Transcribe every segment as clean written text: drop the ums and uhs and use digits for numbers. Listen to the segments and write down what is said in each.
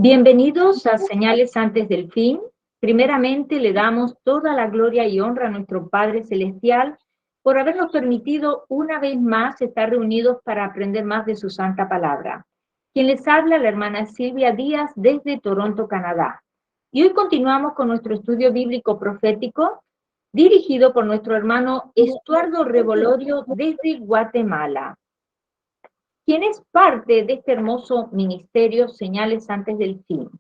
Bienvenidos a Señales antes del fin. Primeramente le damos toda la gloria y honra a nuestro Padre Celestial por habernos permitido una vez más estar reunidos para aprender más de su santa palabra. Quien les habla, la hermana Silvia Díaz desde Toronto, Canadá. Y hoy continuamos con nuestro estudio bíblico profético dirigido por nuestro hermano Estuardo Revolorio desde Guatemala, quien es parte de este hermoso ministerio Señales antes del fin.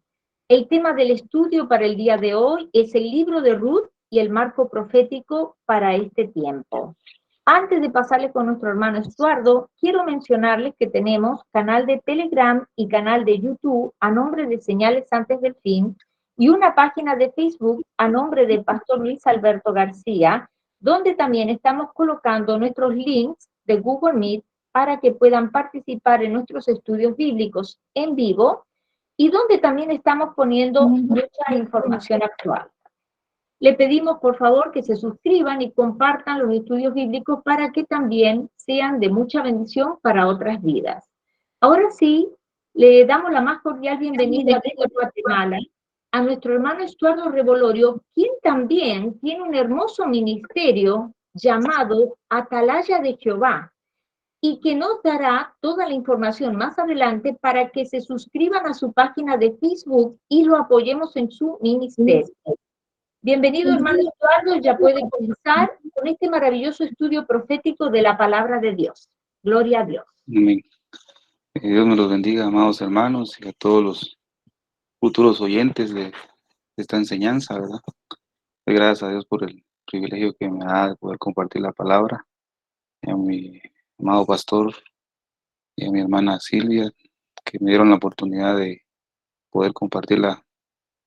El tema del estudio para el día de hoy es el libro de Ruth y el marco profético para este tiempo. Antes de pasarle con nuestro hermano Estuardo, quiero mencionarles que tenemos canal de Telegram y canal de YouTube a nombre de Señales antes del fin y una página de Facebook a nombre del pastor Luis Alberto García, donde también estamos colocando nuestros links de Google Meet para que puedan participar en nuestros estudios bíblicos en vivo y donde también estamos poniendo mucha información actual. Le pedimos, por favor, que se suscriban y compartan los estudios bíblicos para que también sean de mucha bendición para otras vidas. Ahora sí, le damos la más cordial bienvenida desde Guatemala a nuestro hermano Estuardo Revolorio, quien también tiene un hermoso ministerio llamado Atalaya de Jehová, y que nos dará toda la información más adelante para que se suscriban a su página de Facebook y lo apoyemos en su ministerio. Bienvenido, hermano Estuardo, ya puede comenzar con este maravilloso estudio profético de la palabra de Dios. Gloria a Dios. Amén. Dios me los bendiga, amados hermanos, y a todos los futuros oyentes de esta enseñanza, ¿verdad? Doy gracias a Dios por el privilegio que me da de poder compartir la palabra, y a mi amado pastor y a mi hermana Silvia, que me dieron la oportunidad de poder compartirla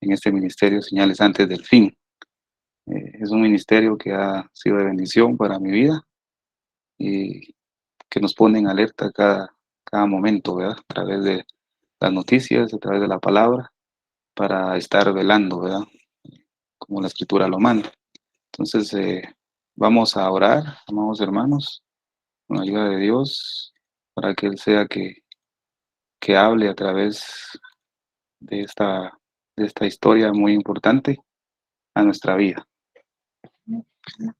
en este ministerio Señales antes del fin. Es un ministerio que ha sido de bendición para mi vida y que nos pone en alerta cada momento, ¿verdad? A través de las noticias, a través de la palabra, para estar velando, ¿verdad? Como la escritura lo manda. Entonces, vamos a orar, amados hermanos, con la ayuda de Dios, para que Él sea que hable a través de esta historia muy importante a nuestra vida.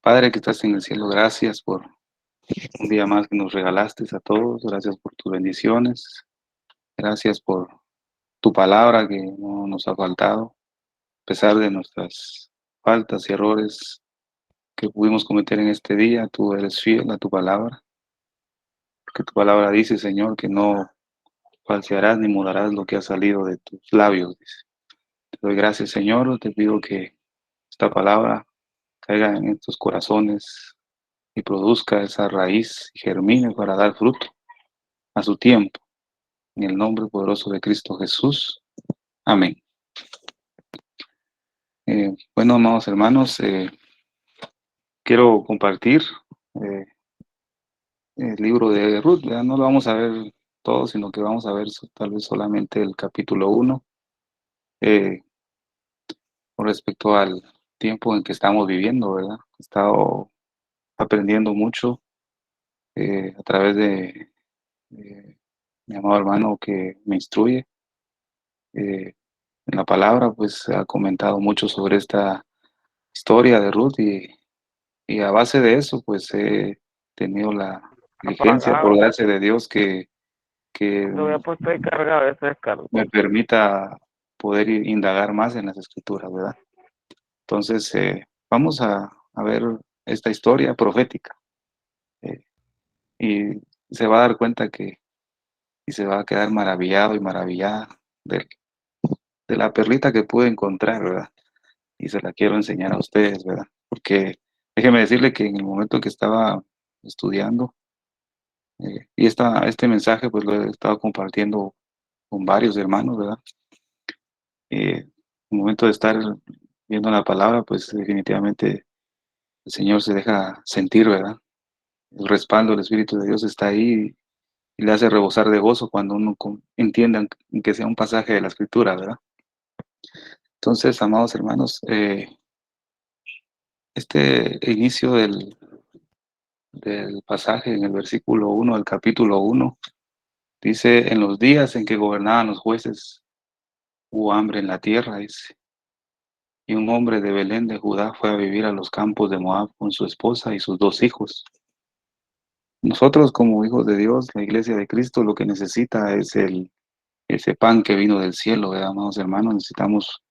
Padre que estás en el cielo, gracias por un día más que nos regalaste a todos, gracias por tus bendiciones, gracias por tu palabra que no nos ha faltado, a pesar de nuestras faltas y errores que pudimos cometer en este día. Tú eres fiel a tu palabra, porque tu palabra dice, Señor, que no falsearás ni mudarás lo que ha salido de tus labios, dice. Te doy gracias, Señor, te pido que esta palabra caiga en estos corazones y produzca esa raíz y germine para dar fruto a su tiempo. En el nombre poderoso de Cristo Jesús. Amén. Bueno, amados hermanos, quiero compartir el libro de Ruth. ¿Verdad? No lo vamos a ver todo, sino que vamos a ver tal vez solamente el capítulo 1, con respecto al tiempo en que estamos viviendo, ¿verdad? He estado aprendiendo mucho a través de mi amado hermano que me instruye en la palabra, pues ha comentado mucho sobre esta historia de Ruth y a base de eso, pues he tenido la diligencia, por gracia de Dios, que Lo había puesto de carga, a veces cargo. me permita poder indagar más en las escrituras, ¿verdad? Entonces, vamos a ver esta historia profética y se va a dar cuenta y se va a quedar maravillado y maravillada de la perlita que pude encontrar, ¿verdad? Y se la quiero enseñar a ustedes, ¿verdad? Porque déjeme decirle que en el momento que estaba estudiando, y este mensaje pues lo he estado compartiendo con varios hermanos, ¿verdad? En el momento de estar viendo la palabra, pues definitivamente el Señor se deja sentir, ¿verdad? El respaldo del Espíritu de Dios está ahí y le hace rebosar de gozo cuando uno entienda que sea un pasaje de la Escritura, ¿verdad? Entonces, amados hermanos, este inicio del pasaje en el versículo 1 del capítulo 1 dice: en los días en que gobernaban los jueces hubo hambre en la tierra, dice. Y un hombre de Belén de Judá fue a vivir a los campos de Moab con su esposa y sus 2 hijos. Nosotros como hijos de Dios, la iglesia de Cristo, lo que necesita es ese pan que vino del cielo, ¿verdad, amados hermanos? Necesitamos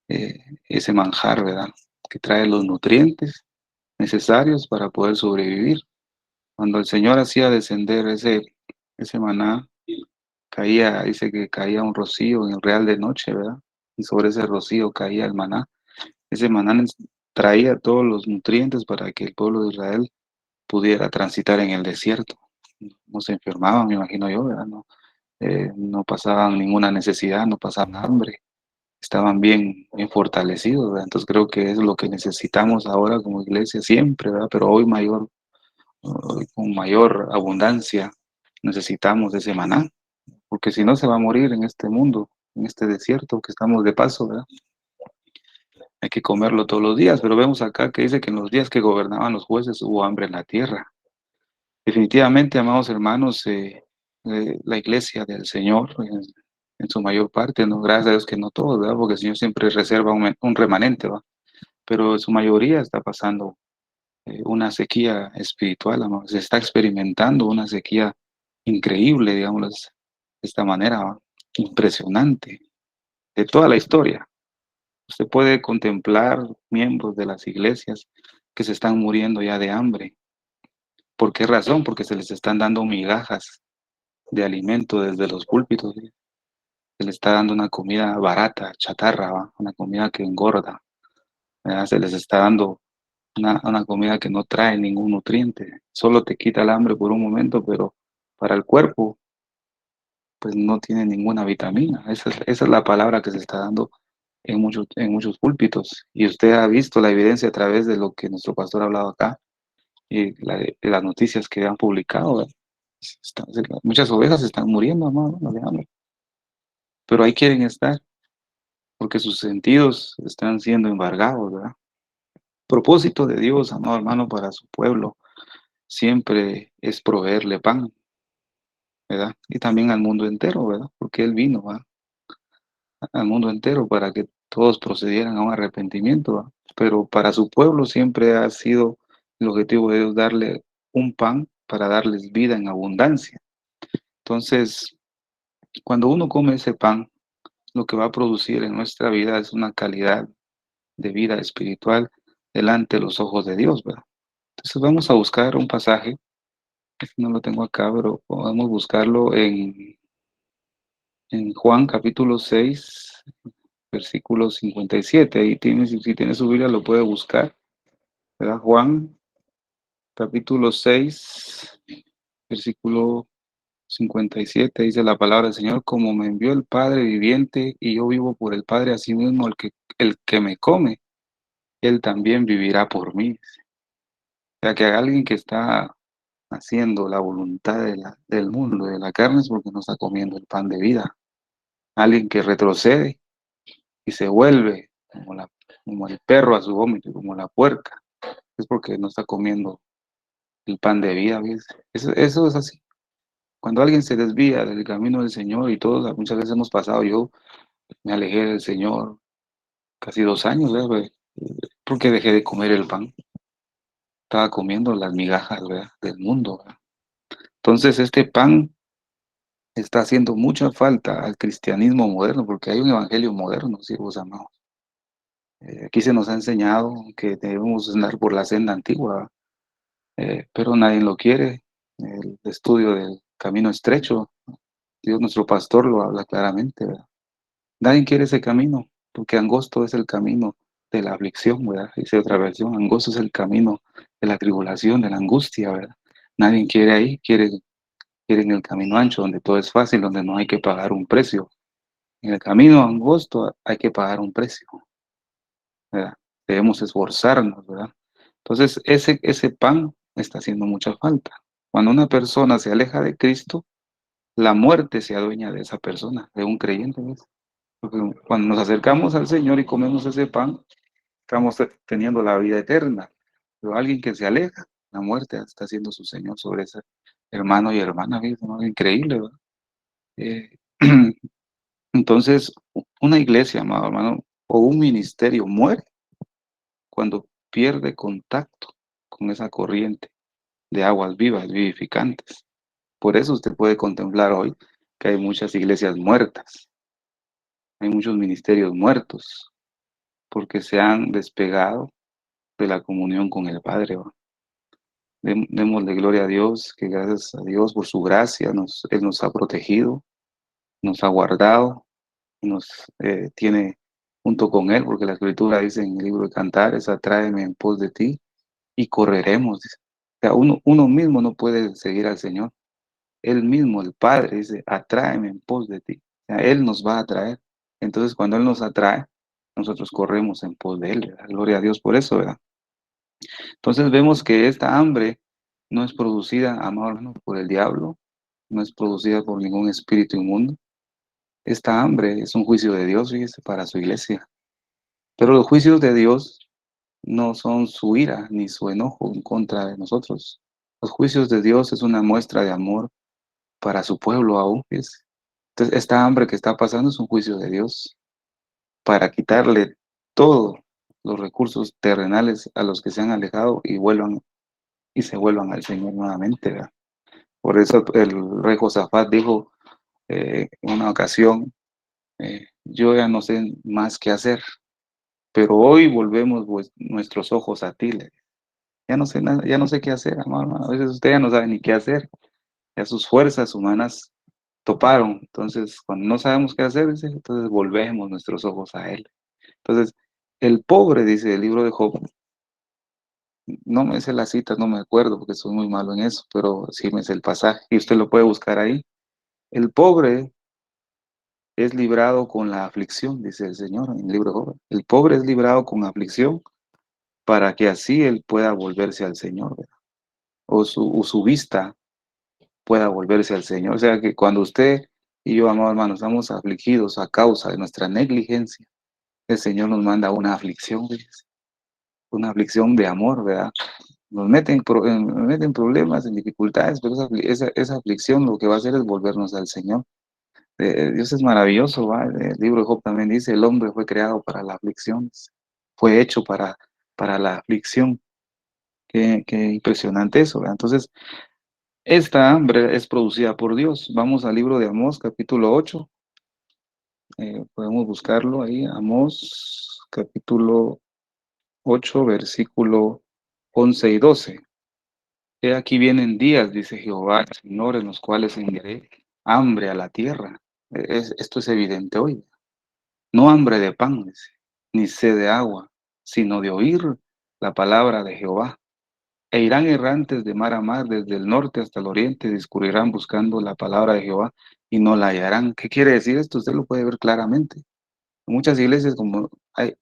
ese manjar, ¿verdad? Que trae los nutrientes necesarios para poder sobrevivir. Cuando el Señor hacía descender ese maná, dice que caía un rocío en el real de noche, ¿verdad? Y sobre ese rocío caía el maná. Ese maná traía todos los nutrientes para que el pueblo de Israel pudiera transitar en el desierto. No se enfermaban, me imagino yo, ¿verdad? No pasaban ninguna necesidad, no pasaban hambre, estaban bien fortalecidos, ¿verdad? Entonces creo que es lo que necesitamos ahora como iglesia siempre, ¿verdad? Pero hoy con mayor abundancia necesitamos ese maná, porque si no se va a morir en este mundo, en este desierto que estamos de paso, ¿verdad? Hay que comerlo todos los días, pero vemos acá que dice que en los días que gobernaban los jueces hubo hambre en la tierra. Definitivamente, amados hermanos, la iglesia del Señor, en su mayor parte, ¿no? Gracias a Dios que no todos, ¿verdad? Porque el Señor siempre reserva un remanente, ¿va? Pero en su mayoría está pasando una sequía espiritual, amados. Se está experimentando una sequía increíble, digamos, de esta manera, ¿va? Impresionante, de toda la historia. Usted puede contemplar miembros de las iglesias que se están muriendo ya de hambre. ¿Por qué razón? Porque se les están dando migajas de alimento desde los púlpitos, ¿sí? Se les está dando una comida barata, chatarra, ¿va? Una comida que engorda, ¿verdad? Se les está dando una comida que no trae ningún nutriente, solo te quita el hambre por un momento, pero para el cuerpo, pues no tiene ninguna vitamina. Esa es la palabra que se está dando en muchos púlpitos. Y usted ha visto la evidencia a través de lo que nuestro pastor ha hablado acá y de las noticias que han publicado, ¿verdad? Muchas ovejas están muriendo, hermano, de hambre, pero ahí quieren estar porque sus sentidos están siendo embargados, ¿verdad? Propósito de Dios, amado hermano, para su pueblo siempre es proveerle pan, ¿verdad? Y también al mundo entero, ¿verdad? Porque Él vino, ¿verdad? Al mundo entero para que todos procedieran a un arrepentimiento, ¿verdad? Pero para su pueblo siempre ha sido el objetivo de Dios darle un pan para darles vida en abundancia. Entonces, cuando uno come ese pan, lo que va a producir en nuestra vida es una calidad de vida espiritual delante de los ojos de Dios, ¿verdad? Entonces vamos a buscar un pasaje, no lo tengo acá, pero podemos buscarlo en Juan capítulo 6, versículo 57. Ahí tiene, si tiene su Biblia lo puede buscar, ¿verdad? Juan capítulo 6, versículo 57, dice la palabra del Señor: como me envió el Padre viviente y yo vivo por el Padre, así mismo el que me come, él también vivirá por mí. O sea, que alguien que está haciendo la voluntad del mundo, de la carne, es porque no está comiendo el pan de vida. Alguien que retrocede y se vuelve como el perro a su vómito, como la puerca, es porque no está comiendo el pan de vida, ¿ves? Eso es así. Cuando alguien se desvía del camino del Señor, y todos muchas veces hemos pasado, yo me alejé del Señor casi 2 años, ¿verdad? Porque dejé de comer el pan. Estaba comiendo las migajas, ¿verdad? Del mundo, ¿verdad? Entonces este pan está haciendo mucha falta al cristianismo moderno, porque hay un evangelio moderno, siervos amados. Aquí se nos ha enseñado que debemos andar por la senda antigua, pero nadie lo quiere. El estudio del camino estrecho, Dios nuestro pastor lo habla claramente, ¿verdad? Nadie quiere ese camino, porque angosto es el camino de la aflicción, ¿verdad? Dice otra versión: angosto es el camino de la tribulación, de la angustia, ¿verdad? Nadie quiere ahí, quieren el camino ancho, donde todo es fácil, donde no hay que pagar un precio. En el camino angosto hay que pagar un precio, ¿verdad? Debemos esforzarnos, ¿verdad? Entonces, ese pan está haciendo mucha falta. Cuando una persona se aleja de Cristo, la muerte se adueña de esa persona, de un creyente, ¿ves? Porque cuando nos acercamos al Señor y comemos ese pan, estamos teniendo la vida eterna. Pero alguien que se aleja, la muerte está haciendo su Señor sobre ese hermano y hermana, ¿ves? ¿No? Increíble, ¿verdad? Eh, Entonces, Una iglesia, amado hermano, o un ministerio muere cuando pierde contacto con esa corriente de aguas vivas, vivificantes. Por eso usted puede contemplar hoy que hay muchas iglesias muertas, hay muchos ministerios muertos, porque se han despegado de la comunión con el Padre. ¿Va? Démosle gloria a Dios, que gracias a Dios por su gracia Él nos ha protegido, nos ha guardado, nos tiene junto con Él, porque la Escritura dice en el libro de Cantares, atráeme en pos de ti y correremos. Dice. O sea, uno mismo no puede seguir al Señor. Él mismo, el Padre, dice, atráeme en pos de ti. O sea, Él nos va a atraer. Entonces, cuando Él nos atrae, nosotros corremos en pos de Él. ¿Verdad? Gloria a Dios por eso, ¿verdad? Entonces vemos que esta hambre no es producida, amado hermano, por el diablo, no es producida por ningún espíritu inmundo. Esta hambre es un juicio de Dios, fíjese, para su iglesia. Pero los juicios de Dios no son su ira ni su enojo en contra de nosotros. Los juicios de Dios es una muestra de amor para su pueblo aún. Fíjese. Entonces, esta hambre que está pasando es un juicio de Dios para quitarle todos los recursos terrenales a los que se han alejado y se vuelvan al Señor nuevamente. ¿Verdad? Por eso el rey Josafat dijo en una ocasión, yo ya no sé más qué hacer, pero hoy volvemos nuestros ojos a ti. Ya no sé nada, ya no sé qué hacer, amado. A veces usted ya no sabe ni qué hacer. Ya sus fuerzas humanas toparon. Entonces, cuando no sabemos qué hacer, dice, entonces volvemos nuestros ojos a Él. Entonces, el pobre, dice el libro de Job, no me sé la cita, no me acuerdo porque soy muy malo en eso, pero sí me sé el pasaje y usted lo puede buscar ahí. El pobre es librado con la aflicción, dice el Señor en el libro de Job. El pobre es librado con aflicción para que así él pueda volverse al Señor, ¿verdad? O su vista pueda volverse al Señor. O sea que cuando usted y yo, amado hermano, estamos afligidos a causa de nuestra negligencia, el Señor nos manda una aflicción, fíjese, una aflicción de amor, ¿verdad? Nos mete nos mete en problemas, en dificultades, pero esa aflicción lo que va a hacer es volvernos al Señor. Dios es maravilloso, ¿va? El libro de Job también dice, el hombre fue creado para la aflicción, fue hecho para la aflicción. Qué impresionante eso, ¿verdad? Entonces, esta hambre es producida por Dios. Vamos al libro de Amós, capítulo 8. Podemos buscarlo ahí, Amós, capítulo 8, versículo 11 y 12. He aquí vienen días, dice Jehová, el Señor, en los cuales enviaré hambre a la tierra. Esto es evidente hoy. No hambre de pan, dice, ni sed de agua, sino de oír la palabra de Jehová. E irán errantes de mar a mar, desde el norte hasta el oriente, discurrirán buscando la palabra de Jehová y no la hallarán. ¿Qué quiere decir esto? Usted lo puede ver claramente. En muchas iglesias como hay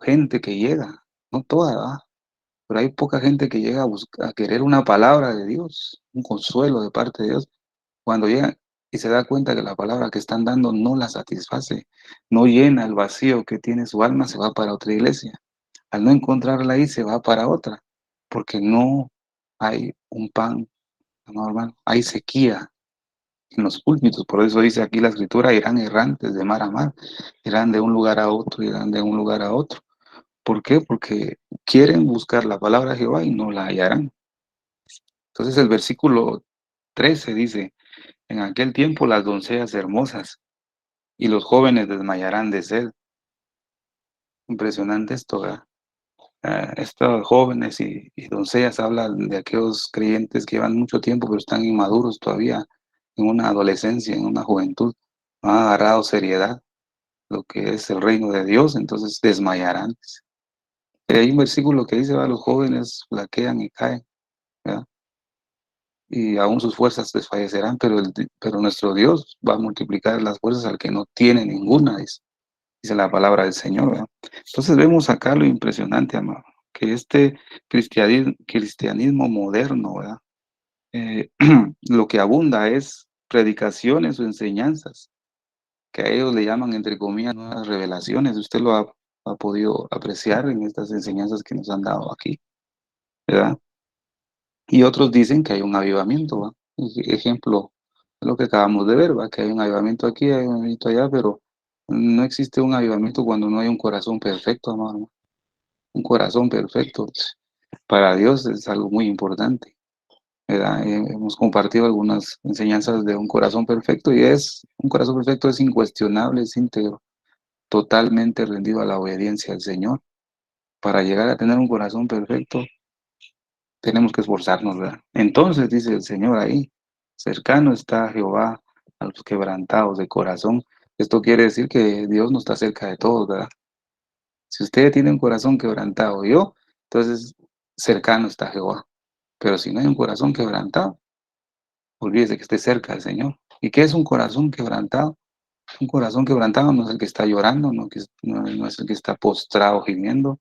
gente que llega, no toda, ¿verdad? Pero hay poca gente que llega a querer una palabra de Dios, un consuelo de parte de Dios. Cuando llega y se da cuenta que la palabra que están dando no la satisface, no llena el vacío que tiene su alma, se va para otra iglesia. Al no encontrarla ahí, se va para otra, porque no hay un pan, no, hermano, hay sequía en los púlpitos. Por eso dice aquí la escritura, irán errantes de mar a mar, irán de un lugar a otro, irán de un lugar a otro. ¿Por qué? Porque quieren buscar la palabra de Jehová y no la hallarán. Entonces el versículo 13 dice, en aquel tiempo las doncellas hermosas y los jóvenes desmayarán de sed. Impresionante esto, ¿verdad? Estos jóvenes y doncellas hablan de aquellos creyentes que llevan mucho tiempo pero están inmaduros todavía, en una adolescencia, en una juventud, no han agarrado seriedad lo que es el reino de Dios, entonces desmayarán. Hay un versículo que dice, los jóvenes flaquean y caen, ¿verdad? Y aún sus fuerzas desfallecerán, pero nuestro Dios va a multiplicar las fuerzas al que no tiene ninguna, dice la palabra del Señor, ¿verdad? Entonces vemos acá lo impresionante, amado, que este cristianismo moderno, ¿verdad? Lo que abunda es predicaciones o enseñanzas, que a ellos le llaman, entre comillas, nuevas revelaciones. Usted lo ha podido apreciar en estas enseñanzas que nos han dado aquí, ¿verdad? Y otros dicen que hay un avivamiento, ¿va? Ejemplo, lo que acabamos de ver, ¿va? Que hay un avivamiento aquí, hay un avivamiento allá, pero No existe un avivamiento cuando no hay un corazón perfecto, amado. Un corazón perfecto para Dios es algo muy importante, ¿verdad? Hemos compartido algunas enseñanzas de un corazón perfecto y un corazón perfecto es incuestionable, es íntegro, totalmente rendido a la obediencia al Señor. Para llegar a tener un corazón perfecto, tenemos que esforzarnos, ¿verdad? Entonces, dice el Señor ahí, cercano está Jehová a los quebrantados de corazón. Esto quiere decir que Dios no está cerca de todos, ¿verdad? Si usted tiene un corazón quebrantado, entonces cercano está Jehová. Pero si no hay un corazón quebrantado, olvídese que esté cerca del Señor. ¿Y qué es un corazón quebrantado? Un corazón quebrantado no es el que está llorando, no es el que está postrado gimiendo.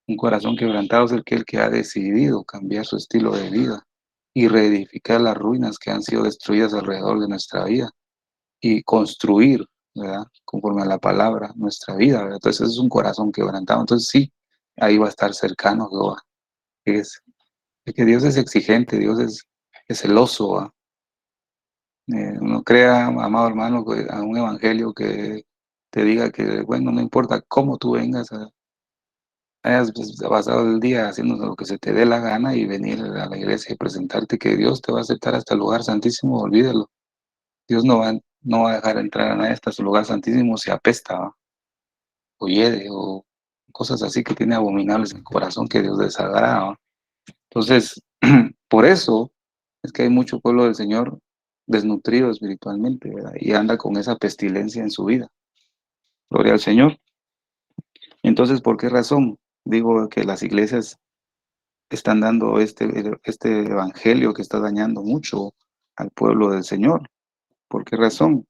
Un corazón quebrantado es el que ha decidido cambiar su estilo de vida y reedificar las ruinas que han sido destruidas alrededor de nuestra vida y construir, ¿verdad? Conforme a la palabra, nuestra vida, ¿verdad? Entonces es un corazón quebrantado. Entonces sí, ahí va a estar cercano Jehová. Es que Dios es exigente, es celoso, ¿va? No crea, amado hermano, a un evangelio que te diga que, bueno, no importa cómo tú vengas, hayas pasado el día haciendo lo que se te dé la gana y venir a la iglesia y presentarte que Dios te va a aceptar hasta el lugar santísimo, olvídalo. Dios no va a dejar entrar a nadie hasta su lugar santísimo si apesta, ¿va? O hiede, o cosas así que tiene abominables en el corazón que Dios desagrada, ¿va? Entonces, por eso es que hay mucho pueblo del Señor desnutrido espiritualmente, ¿verdad? Y anda con esa pestilencia en su vida. Gloria al Señor. Entonces, ¿por qué razón digo que las iglesias están dando este evangelio que está dañando mucho al pueblo del Señor? ¿Por qué razón?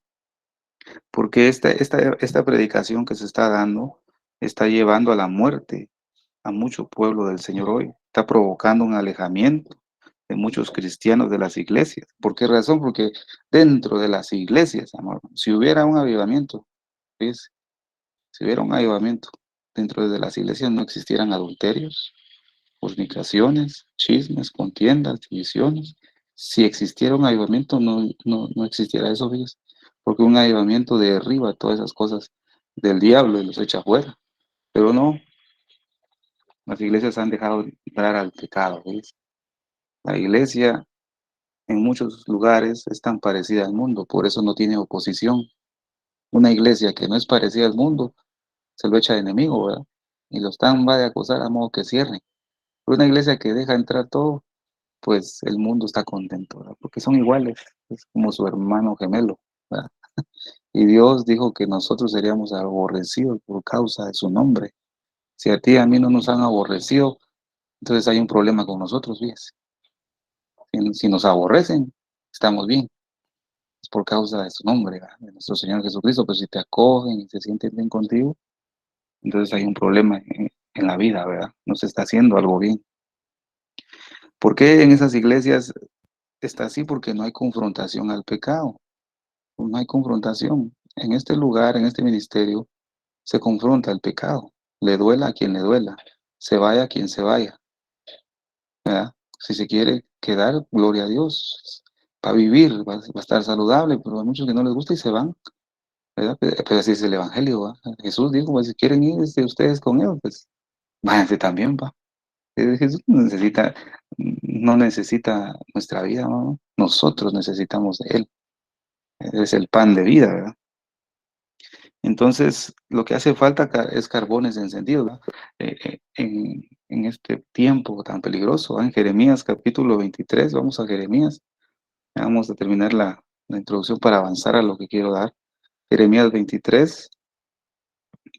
Porque esta predicación que se está dando está llevando a la muerte a mucho pueblo del Señor hoy. Está provocando un alejamiento de muchos cristianos de las iglesias. ¿Por qué razón? Porque dentro de las iglesias, amor, si hubiera un avivamiento, fíjese, si hubiera un avivamiento, dentro de las iglesias no existieran adulterios, fornicaciones, chismes, contiendas, divisiones. Si existiera un avivamiento, no existiera eso, fíjese, porque un avivamiento derriba todas esas cosas del diablo y los echa fuera. Pero no, las iglesias han dejado entrar al pecado, fíjese. La iglesia en muchos lugares es tan parecida al mundo, por eso no tiene oposición. Una iglesia que no es parecida al mundo, se lo echa de enemigo, ¿verdad? Y va de acusar a modo que cierre. Pero una iglesia que deja entrar todo, pues el mundo está contento, ¿verdad? Porque son iguales, es como su hermano gemelo, ¿verdad? Y Dios dijo que nosotros seríamos aborrecidos por causa de su nombre. Si a ti y a mí no nos han aborrecido, entonces hay un problema con nosotros, fíjese. Si nos aborrecen, estamos bien. Es por causa de su nombre, ¿verdad? De nuestro Señor Jesucristo, pero si te acogen y se sienten bien contigo, entonces hay un problema en la vida, ¿verdad? No se está haciendo algo bien. ¿Por qué en esas iglesias está así? Porque no hay confrontación al pecado, no hay confrontación. En este lugar, en este ministerio, se confronta el pecado, le duela a quien le duela, se vaya a quien se vaya, ¿verdad? Si se quiere quedar, gloria a Dios, va a vivir, va a estar saludable, pero hay muchos que no les gusta y se van, ¿verdad? Pero así es el Evangelio, ¿va? Jesús dijo, pues, si quieren ir ustedes con él, pues váyanse también, ¿va? Jesús no necesita nuestra vida, ¿no? Nosotros necesitamos de Él. Es el pan de vida, ¿verdad? Entonces, lo que hace falta es carbones encendidos, ¿verdad? En este tiempo tan peligroso, ¿verdad? En Jeremías capítulo 23, vamos a Jeremías, vamos a terminar la introducción para avanzar a lo que quiero dar. Jeremías 23,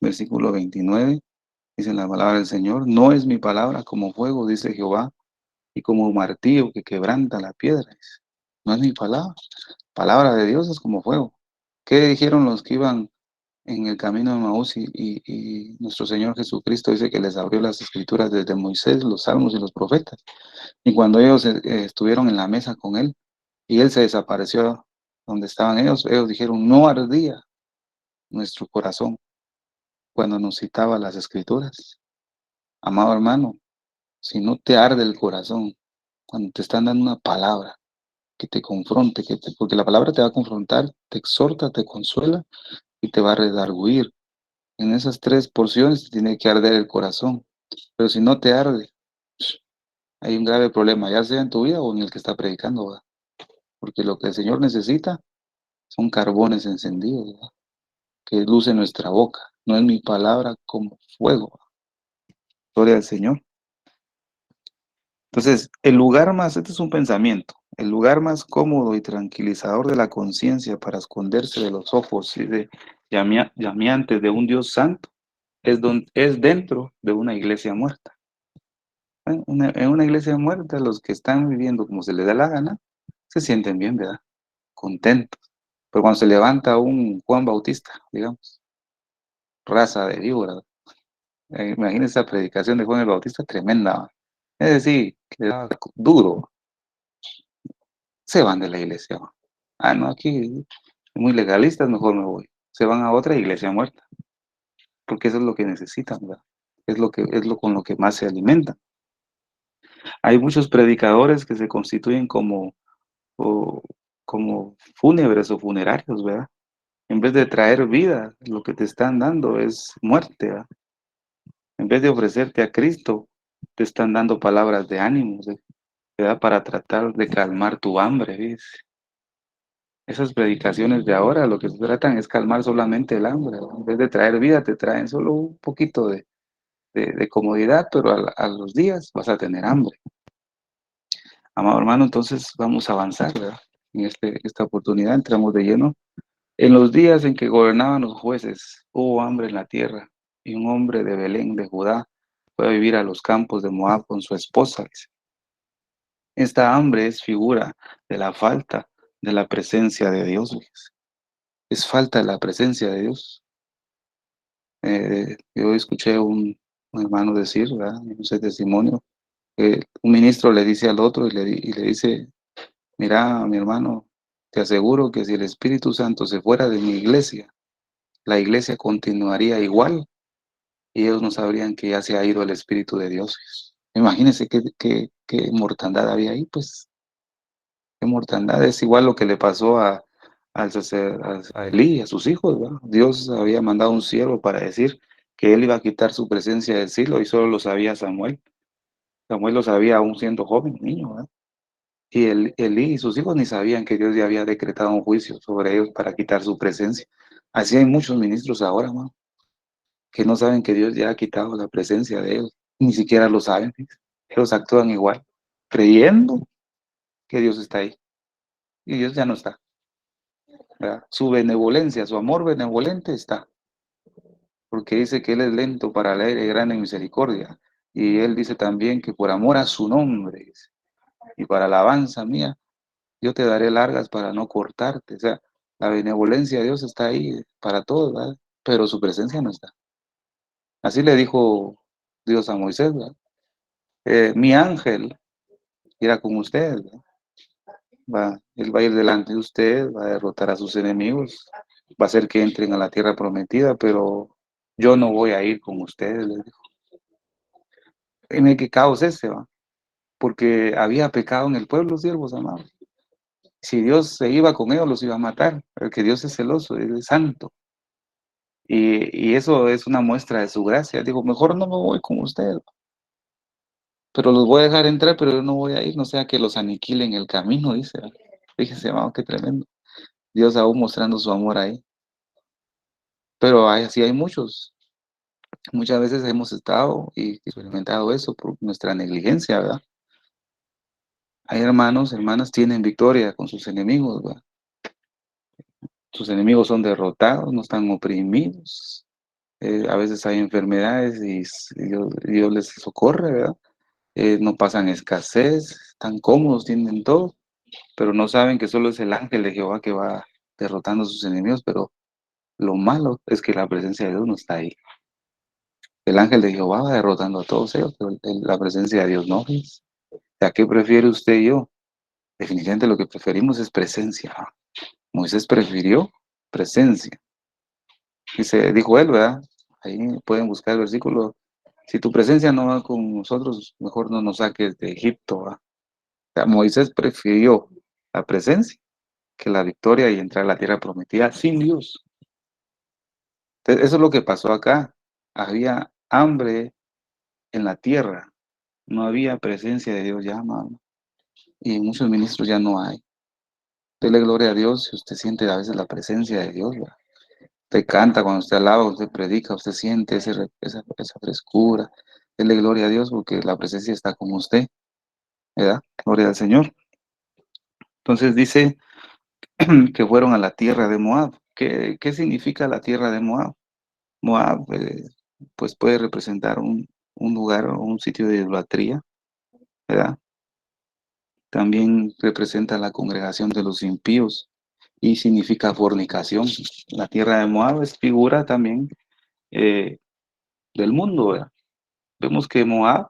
versículo 29, dice la palabra del Señor: no es mi palabra como fuego, dice Jehová, y como un martillo que quebranta la piedra. No es mi palabra. Palabra de Dios es como fuego. ¿Qué dijeron los que iban en el camino de Maús y nuestro Señor Jesucristo dice que les abrió las escrituras desde Moisés, los salmos y los profetas? Y cuando ellos estuvieron en la mesa con él y él se desapareció donde estaban ellos dijeron: no ardía nuestro corazón cuando nos citaba las escrituras. Amado hermano, si no te arde el corazón cuando te están dando una palabra que te confronte, porque la palabra te va a confrontar, te exhorta, te consuela, y te va a redarguir. En esas 3 porciones te tiene que arder el corazón. Pero si no te arde, hay un grave problema, ya sea en tu vida o en el que está predicando, ¿verdad? Porque lo que el Señor necesita son carbones encendidos, ¿verdad? Que luce nuestra boca. No es mi palabra como fuego, ¿verdad? Gloria al Señor. Entonces, este es un pensamiento, el lugar más cómodo y tranquilizador de la conciencia para esconderse de los ojos y de llameantes de un Dios santo es dentro de una iglesia muerta. En una iglesia muerta, los que están viviendo como se les da la gana, se sienten bien, ¿verdad? Contentos. Pero cuando se levanta un Juan Bautista, digamos, raza de víbora, imagínense esa predicación de Juan el Bautista, tremenda, ¿va? Es decir, que da duro, se van de la iglesia, ¿va? Ah, no, aquí muy legalistas, mejor me voy. Se van a otra iglesia muerta, porque eso es lo que necesitan, ¿verdad? Es lo con lo que más se alimentan. Hay muchos predicadores que se constituyen o- como fúnebres o funerarios, ¿verdad? En vez de traer vida, lo que te están dando es muerte, ¿verdad? En vez de ofrecerte a Cristo, te están dando palabras de ánimo, ¿verdad? Para tratar de calmar tu hambre, ¿ves? Esas predicaciones de ahora lo que tratan es calmar solamente el hambre, ¿verdad? En vez de traer vida, te traen solo un poquito de comodidad, pero a los días vas a tener hambre. Amado hermano, entonces vamos a avanzar, ¿verdad? En esta oportunidad entramos de lleno. En los días en que gobernaban los jueces, hubo hambre en la tierra, y un hombre de Belén, de Judá, fue a vivir a los campos de Moab con su esposa, dice. Esta hambre es figura de la falta de la presencia de Dios, dice. Es falta de la presencia de Dios. Yo escuché un hermano decir, ¿verdad? No sé, testimonio, que un ministro le dice al otro y le dice, mira, mi hermano, te aseguro que si el Espíritu Santo se fuera de mi iglesia, la iglesia continuaría igual y ellos no sabrían que ya se ha ido el Espíritu de Dios. Imagínense qué mortandad había ahí, pues. Qué mortandad. Es igual lo que le pasó a Elí y a sus hijos, ¿verdad? Dios había mandado un siervo para decir que él iba a quitar su presencia del cielo y solo lo sabía Samuel. Samuel lo sabía aún siendo joven, niño, ¿verdad? Y Elí y sus hijos ni sabían que Dios ya había decretado un juicio sobre ellos para quitar su presencia. Así hay muchos ministros ahora, ¿no? Que no saben que Dios ya ha quitado la presencia de ellos, ni siquiera lo saben, ¿sí? Ellos actúan igual, creyendo que Dios está ahí, y Dios ya no está, ¿verdad? Su benevolencia, su amor benevolente está, porque dice que Él es lento para la ira y grande en misericordia, y Él dice también que por amor a su nombre, dice, y para alabanza mía, yo te daré largas para no cortarte, o sea, la benevolencia de Dios está ahí para todos, ¿verdad? Pero su presencia no está. Así le dijo Dios a Moisés, ¿verdad? Mi ángel irá con usted, ¿verdad? Él va a ir delante de usted, va a derrotar a sus enemigos, va a hacer que entren a la tierra prometida, pero yo no voy a ir con ustedes, les dijo. Dime qué caos es ese, ¿va? Porque había pecado en el pueblo, siervos amados. Si Dios se iba con ellos, los iba a matar, porque Dios es celoso, Él es santo. Y eso es una muestra de su gracia. Digo, mejor no me voy con ustedes, pero los voy a dejar entrar, pero yo no voy a ir, no sea que los aniquile en el camino, dice. Fíjese, hermano, qué tremendo. Dios aún mostrando su amor ahí. Pero así hay muchos. Muchas veces hemos estado y experimentado eso por nuestra negligencia, ¿verdad? Hay hermanos, hermanas, tienen victoria con sus enemigos, ¿verdad? Sus enemigos son derrotados, no están oprimidos. A veces hay enfermedades y Dios les socorre, ¿verdad? No pasan escasez, están cómodos, tienen todo, pero no saben que solo es el ángel de Jehová que va derrotando a sus enemigos, pero lo malo es que la presencia de Dios no está ahí. El ángel de Jehová va derrotando a todos ellos, pero la presencia de Dios no. ¿Ves? ¿A qué prefiere usted y yo? Definitivamente lo que preferimos es presencia. Moisés prefirió presencia. Dijo él, ¿verdad? Ahí pueden buscar el versículo. Si tu presencia no va con nosotros, mejor no nos saques de Egipto, ¿verdad? O sea, Moisés prefirió la presencia que la victoria y entrar a la tierra prometida sin Dios. Entonces, eso es lo que pasó acá. Había hambre en la tierra, no había presencia de Dios ya, amado. Y en muchos ministros ya no hay. Dele gloria a Dios si usted siente a veces la presencia de Dios, ¿verdad? Usted canta cuando usted alaba, usted predica, usted siente esa frescura. Dele gloria a Dios porque la presencia está con usted, ¿verdad? Gloria al Señor. Entonces dice que fueron a la tierra de Moab. ¿Qué significa la tierra de Moab? Moab, pues puede representar un lugar o un sitio de idolatría, ¿verdad? También representa la congregación de los impíos y significa fornicación. La tierra de Moab es figura también eh, del mundo, ¿verdad? Vemos que Moab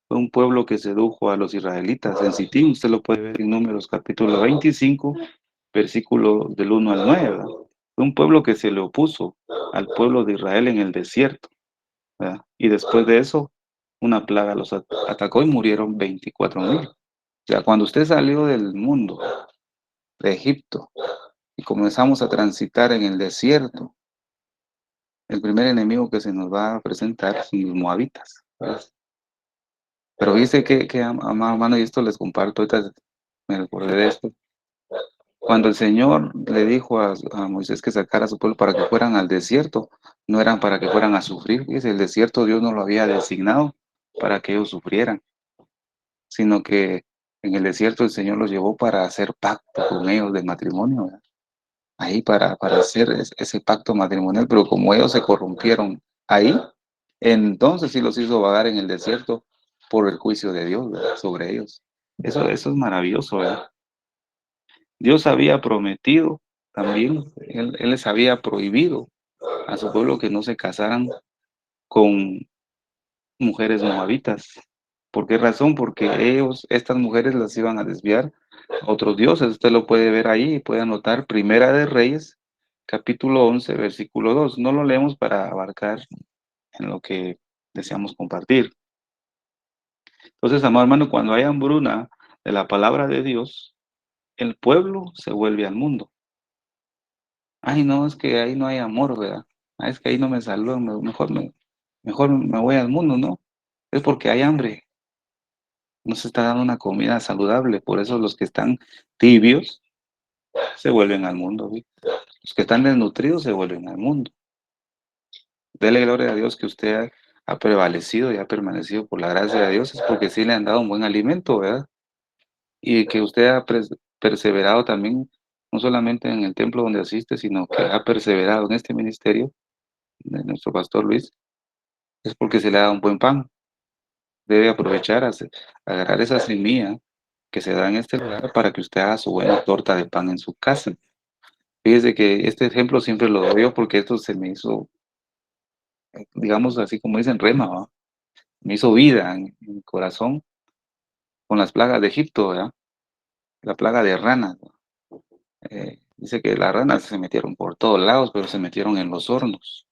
fue un pueblo que sedujo a los israelitas en Sitín. Usted lo puede ver en Números capítulo 25, versículo del 1 al 9, ¿verdad? Fue un pueblo que se le opuso al pueblo de Israel en el desierto, ¿verdad? Y después de eso, una plaga los atacó y murieron 24,000. O sea, cuando usted salió del mundo, de Egipto, y comenzamos a transitar en el desierto, el primer enemigo que se nos va a presentar son los moabitas, ¿verdad? Pero dice amado hermano, y esto les comparto, ahorita me recordé de esto. Cuando el Señor le dijo a Moisés que sacara a su pueblo para que fueran al desierto, no eran para que fueran a sufrir. Fíjese, el desierto Dios no lo había designado para que ellos sufrieran, sino que en el desierto el Señor los llevó para hacer pacto con ellos de matrimonio, ¿verdad? Ahí para hacer ese pacto matrimonial, pero como ellos se corrompieron ahí, entonces sí los hizo vagar en el desierto por el juicio de Dios, ¿verdad? Sobre ellos. Eso es maravilloso, ¿verdad? Dios había prometido también, él les había prohibido a su pueblo que no se casaran con mujeres moabitas. ¿Por qué razón? Porque estas mujeres las iban a desviar a otros dioses. Usted lo puede ver ahí, puede anotar Primera de Reyes, capítulo 11, versículo 2. No lo leemos para abarcar en lo que deseamos compartir. Entonces, amado hermano, cuando hay hambruna de la palabra de Dios, el pueblo se vuelve al mundo. Ay, no, es que ahí no hay amor, ¿verdad? Ay, es que ahí no me saludan, mejor me voy al mundo, ¿no? Es porque hay hambre, no se está dando una comida saludable, por eso los que están tibios se vuelven al mundo, ¿sí? Los que están desnutridos se vuelven al mundo. Dele gloria a Dios que usted ha prevalecido y ha permanecido por la gracia de Dios, es porque sí le han dado un buen alimento, ¿verdad? Y que usted ha perseverado también, no solamente en el templo donde asiste, sino que ha perseverado en este ministerio de nuestro pastor Luis, es porque se le da un buen pan. Debe aprovechar, agarrar esa semilla que se da en este lugar para que usted haga su buena torta de pan en su casa. Fíjese que este ejemplo siempre lo doy yo porque esto se me hizo, digamos así como dicen, rema, ¿va? Me hizo vida en mi corazón con las plagas de Egipto, ¿verdad? La plaga de ranas, ¿va? Dice que las ranas se metieron por todos lados, pero se metieron en los hornos.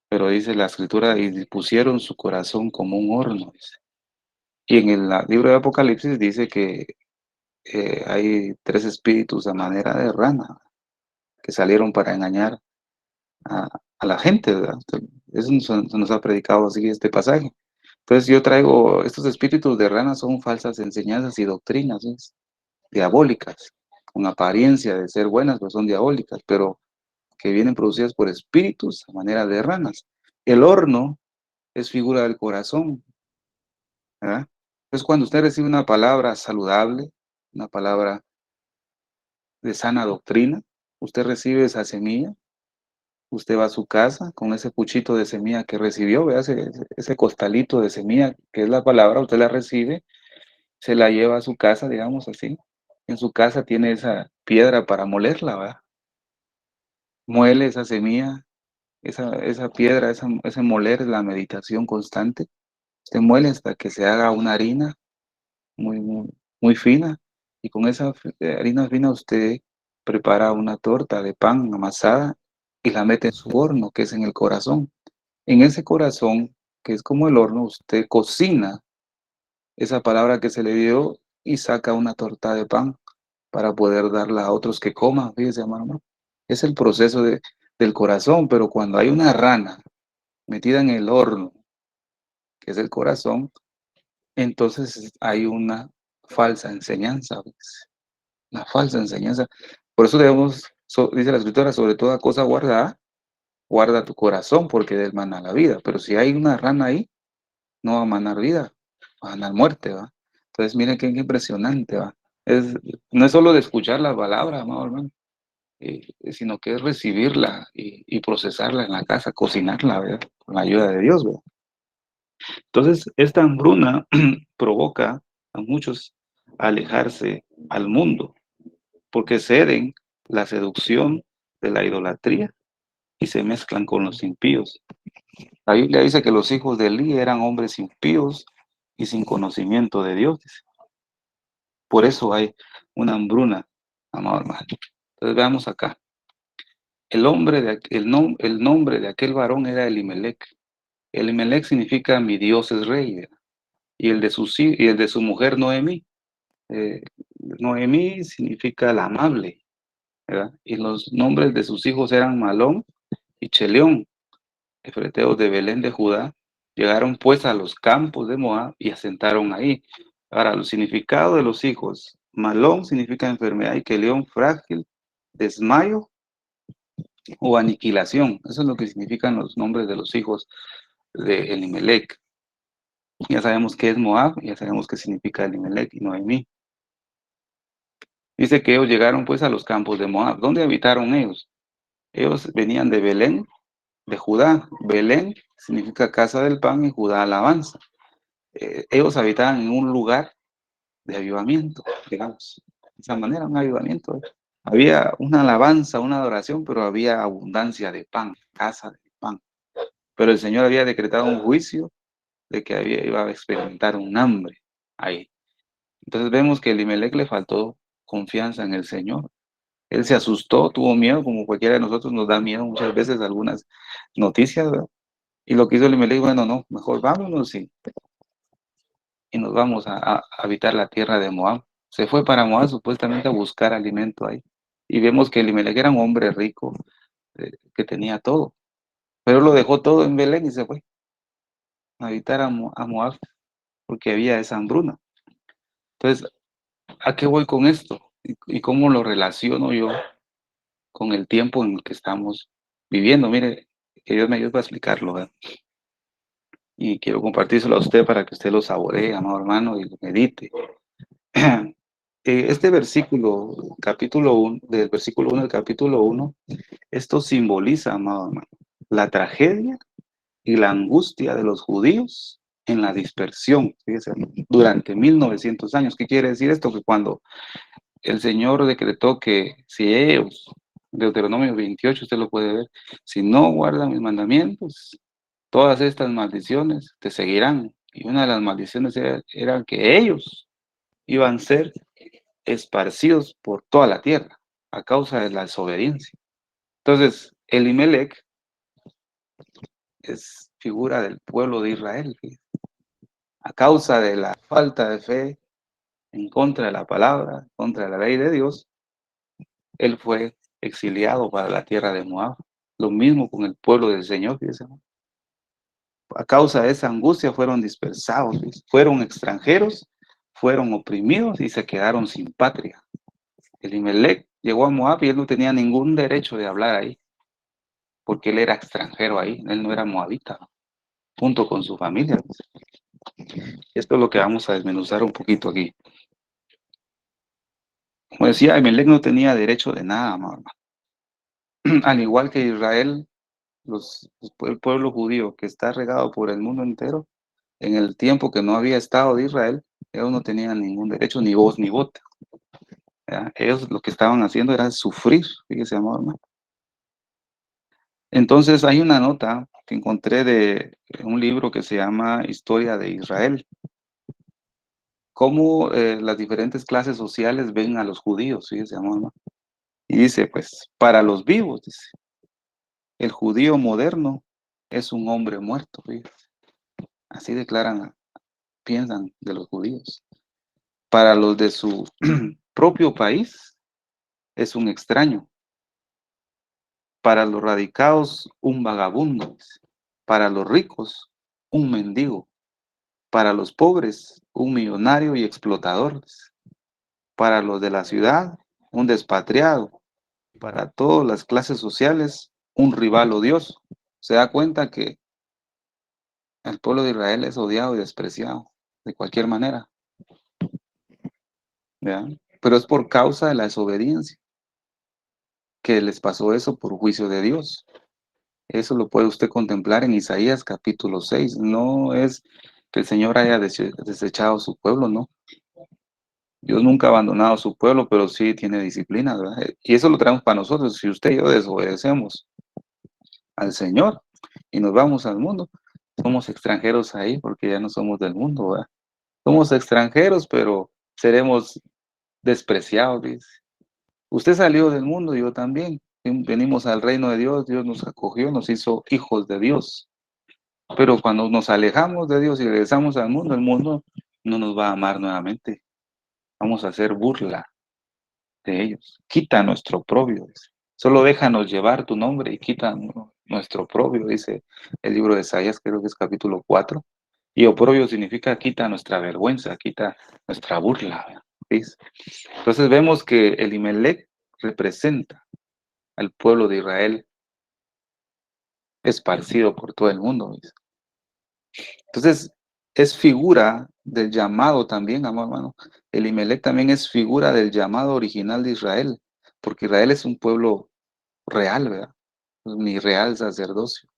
Pero dice la escritura, y pusieron su corazón como un horno, dice. Y en el libro de Apocalipsis dice que hay 3 espíritus a manera de rana que salieron para engañar a, a la gente, ¿verdad? Eso se nos ha predicado así este pasaje. Entonces yo traigo, estos espíritus de rana son falsas enseñanzas y doctrinas, ¿ves? Diabólicas, con apariencia de ser buenas, pero son diabólicas, pero que vienen producidas por espíritus a manera de ranas. El horno es figura del corazón, ¿verdad? Entonces cuando usted recibe una palabra saludable, una palabra de sana doctrina, usted recibe esa semilla, usted va a su casa con ese puchito de semilla que recibió, vea ese costalito de semilla que es la palabra, usted la recibe, se la lleva a su casa, digamos así. En su casa tiene esa piedra para molerla, ¿verdad? Muele esa semilla, esa piedra, ese moler es la meditación constante. Usted muele hasta que se haga una harina muy, muy, muy fina, y con esa harina fina usted prepara una torta de pan amasada y la mete en su horno, que es en el corazón. En ese corazón, que es como el horno, usted cocina esa palabra que se le dio y saca una torta de pan para poder darla a otros que coman. Fíjese, hermano. Es el proceso del corazón, pero cuando hay una rana metida en el horno, que es el corazón, entonces hay una falsa enseñanza, ¿ves? Una falsa enseñanza. Por eso debemos, dice la escritura, sobre toda cosa guardada, guarda tu corazón, porque del mana la vida. Pero si hay una rana ahí, no va a manar vida, va a manar muerte, ¿va? Entonces, miren qué impresionante, ¿va? No es solo de escuchar la palabra, amado hermano, sino que es recibirla y procesarla en la casa, cocinarla, ¿verdad? Con la ayuda de Dios, ¿verdad? Entonces, esta hambruna provoca a muchos a alejarse al mundo, porque ceden la seducción de la idolatría y se mezclan con los impíos. La Biblia dice que los hijos de Elí eran hombres impíos y sin conocimiento de Dios. Por eso hay una hambruna, amado hermano. Entonces veamos acá. El nombre de aquel varón era Elimelec. Elimelec significa mi Dios es rey, ¿verdad? Y el de su mujer Noemí. Noemí significa la amable, ¿verdad? Y los nombres de sus hijos eran Malón y Cheleón, efreteos de Belén de Judá. Llegaron pues a los campos de Moab y asentaron ahí. Ahora, el significado de los hijos: Malón significa enfermedad y Cheleón frágil, desmayo o aniquilación. Eso es lo que significan los nombres de los hijos de Elimelec. Ya sabemos qué es Moab, ya sabemos qué significa Elimelec y Noemí. Dice que ellos llegaron pues a los campos de Moab. ¿Dónde habitaron ellos? Ellos venían de Belén, de Judá. Belén significa casa del pan y Judá alabanza. Ellos habitaban en un lugar de avivamiento, digamos. De esa manera, un avivamiento. Había una alabanza, una adoración, pero había abundancia de pan, casa de pan. Pero el Señor había decretado un juicio de que iba a experimentar un hambre ahí. Entonces vemos que a Elimelec le faltó confianza en el Señor. Él se asustó, tuvo miedo, como cualquiera de nosotros nos da miedo muchas veces algunas noticias, ¿verdad? Y lo que hizo Elimelec, bueno, no, mejor vámonos y nos vamos a habitar la tierra de Moab. Se fue para Moab supuestamente a buscar alimento ahí. Y vemos que Elimelec era un hombre rico, que tenía todo. Pero lo dejó todo en Belén y se fue a habitar a Moab porque había esa hambruna. Entonces, ¿a qué voy con esto? ¿Y cómo lo relaciono yo con el tiempo en el que estamos viviendo? Mire, que Dios me ayude a explicarlo, ¿verdad? Y quiero compartírselo a usted para que usted lo saboree, amado hermano, y lo medite. Este versículo, del versículo 1 al capítulo 1, esto simboliza, amado hermano, la tragedia y la angustia de los judíos en la dispersión, fíjese, durante 1900 años. ¿Qué quiere decir esto? Que cuando el Señor decretó que si ellos, Deuteronomio 28, usted lo puede ver, si no guardan mis mandamientos, todas estas maldiciones te seguirán. Y una de las maldiciones era que ellos iban a ser esparcidos por toda la tierra a causa de la desobediencia. Entonces, Elimelec es figura del pueblo de Israel. A causa de la falta de fe en contra de la palabra, en contra de la ley de Dios, él fue exiliado para la tierra de Moab. Lo mismo con el pueblo del Señor, fíjense. A causa de esa angustia fueron dispersados, fueron extranjeros, fueron oprimidos y se quedaron sin patria. Elimelec llegó a Moab y él no tenía ningún derecho de hablar ahí, porque él era extranjero ahí, él no era moabita, junto con su familia. Esto es lo que vamos a desmenuzar un poquito aquí. Como decía, Elimelec no tenía derecho de nada, amado. Al igual que Israel, el pueblo judío que está regado por el mundo entero, en el tiempo que no había Estado de Israel, ellos no tenían ningún derecho, ni voz ni voto. ¿Ya? Ellos lo que estaban haciendo era sufrir, fíjese, amado hermano. Entonces hay una nota que encontré de un libro que se llama Historia de Israel. Cómo las diferentes clases sociales ven a los judíos, fíjese, amado hermano. Y dice, pues, para los vivos, dice, el judío moderno es un hombre muerto, fíjese. Así piensan de los judíos. Para los de su propio país es un extraño. Para los radicados, un vagabundo. Para los ricos, un mendigo. Para los pobres, un millonario y explotador. Para los de la ciudad, un despatriado. Para todas las clases sociales, un rival odioso. Se da cuenta que el pueblo de Israel es odiado y despreciado de cualquier manera. ¿Vean? Pero es por causa de la desobediencia que les pasó eso por juicio de Dios. Eso lo puede usted contemplar en Isaías capítulo 6. No es que el Señor haya desechado su pueblo, no. Dios nunca ha abandonado su pueblo, pero sí tiene disciplina, ¿verdad? Y eso lo traemos para nosotros. Si usted y yo desobedecemos al Señor y nos vamos al mundo, somos extranjeros ahí porque ya no somos del mundo, ¿verdad? Somos extranjeros, pero seremos despreciados, dice. Usted salió del mundo, yo también. Venimos al reino de Dios, Dios nos acogió, nos hizo hijos de Dios. Pero cuando nos alejamos de Dios y regresamos al mundo, el mundo no nos va a amar nuevamente. Vamos a hacer burla de ellos. Quita nuestro oprobio, dice. Solo déjanos llevar tu nombre y quita nuestro oprobio, dice el libro de Isaías, creo que es capítulo 4. Y oprobio significa quita nuestra vergüenza, quita nuestra burla, ¿ves? Entonces vemos que Elimelec representa al pueblo de Israel esparcido por todo el mundo, ¿ves? Entonces es figura del llamado también, amado hermano. Elimelec también es figura del llamado original de Israel, porque Israel es un pueblo real, ¿verdad? Mi real sacerdocio,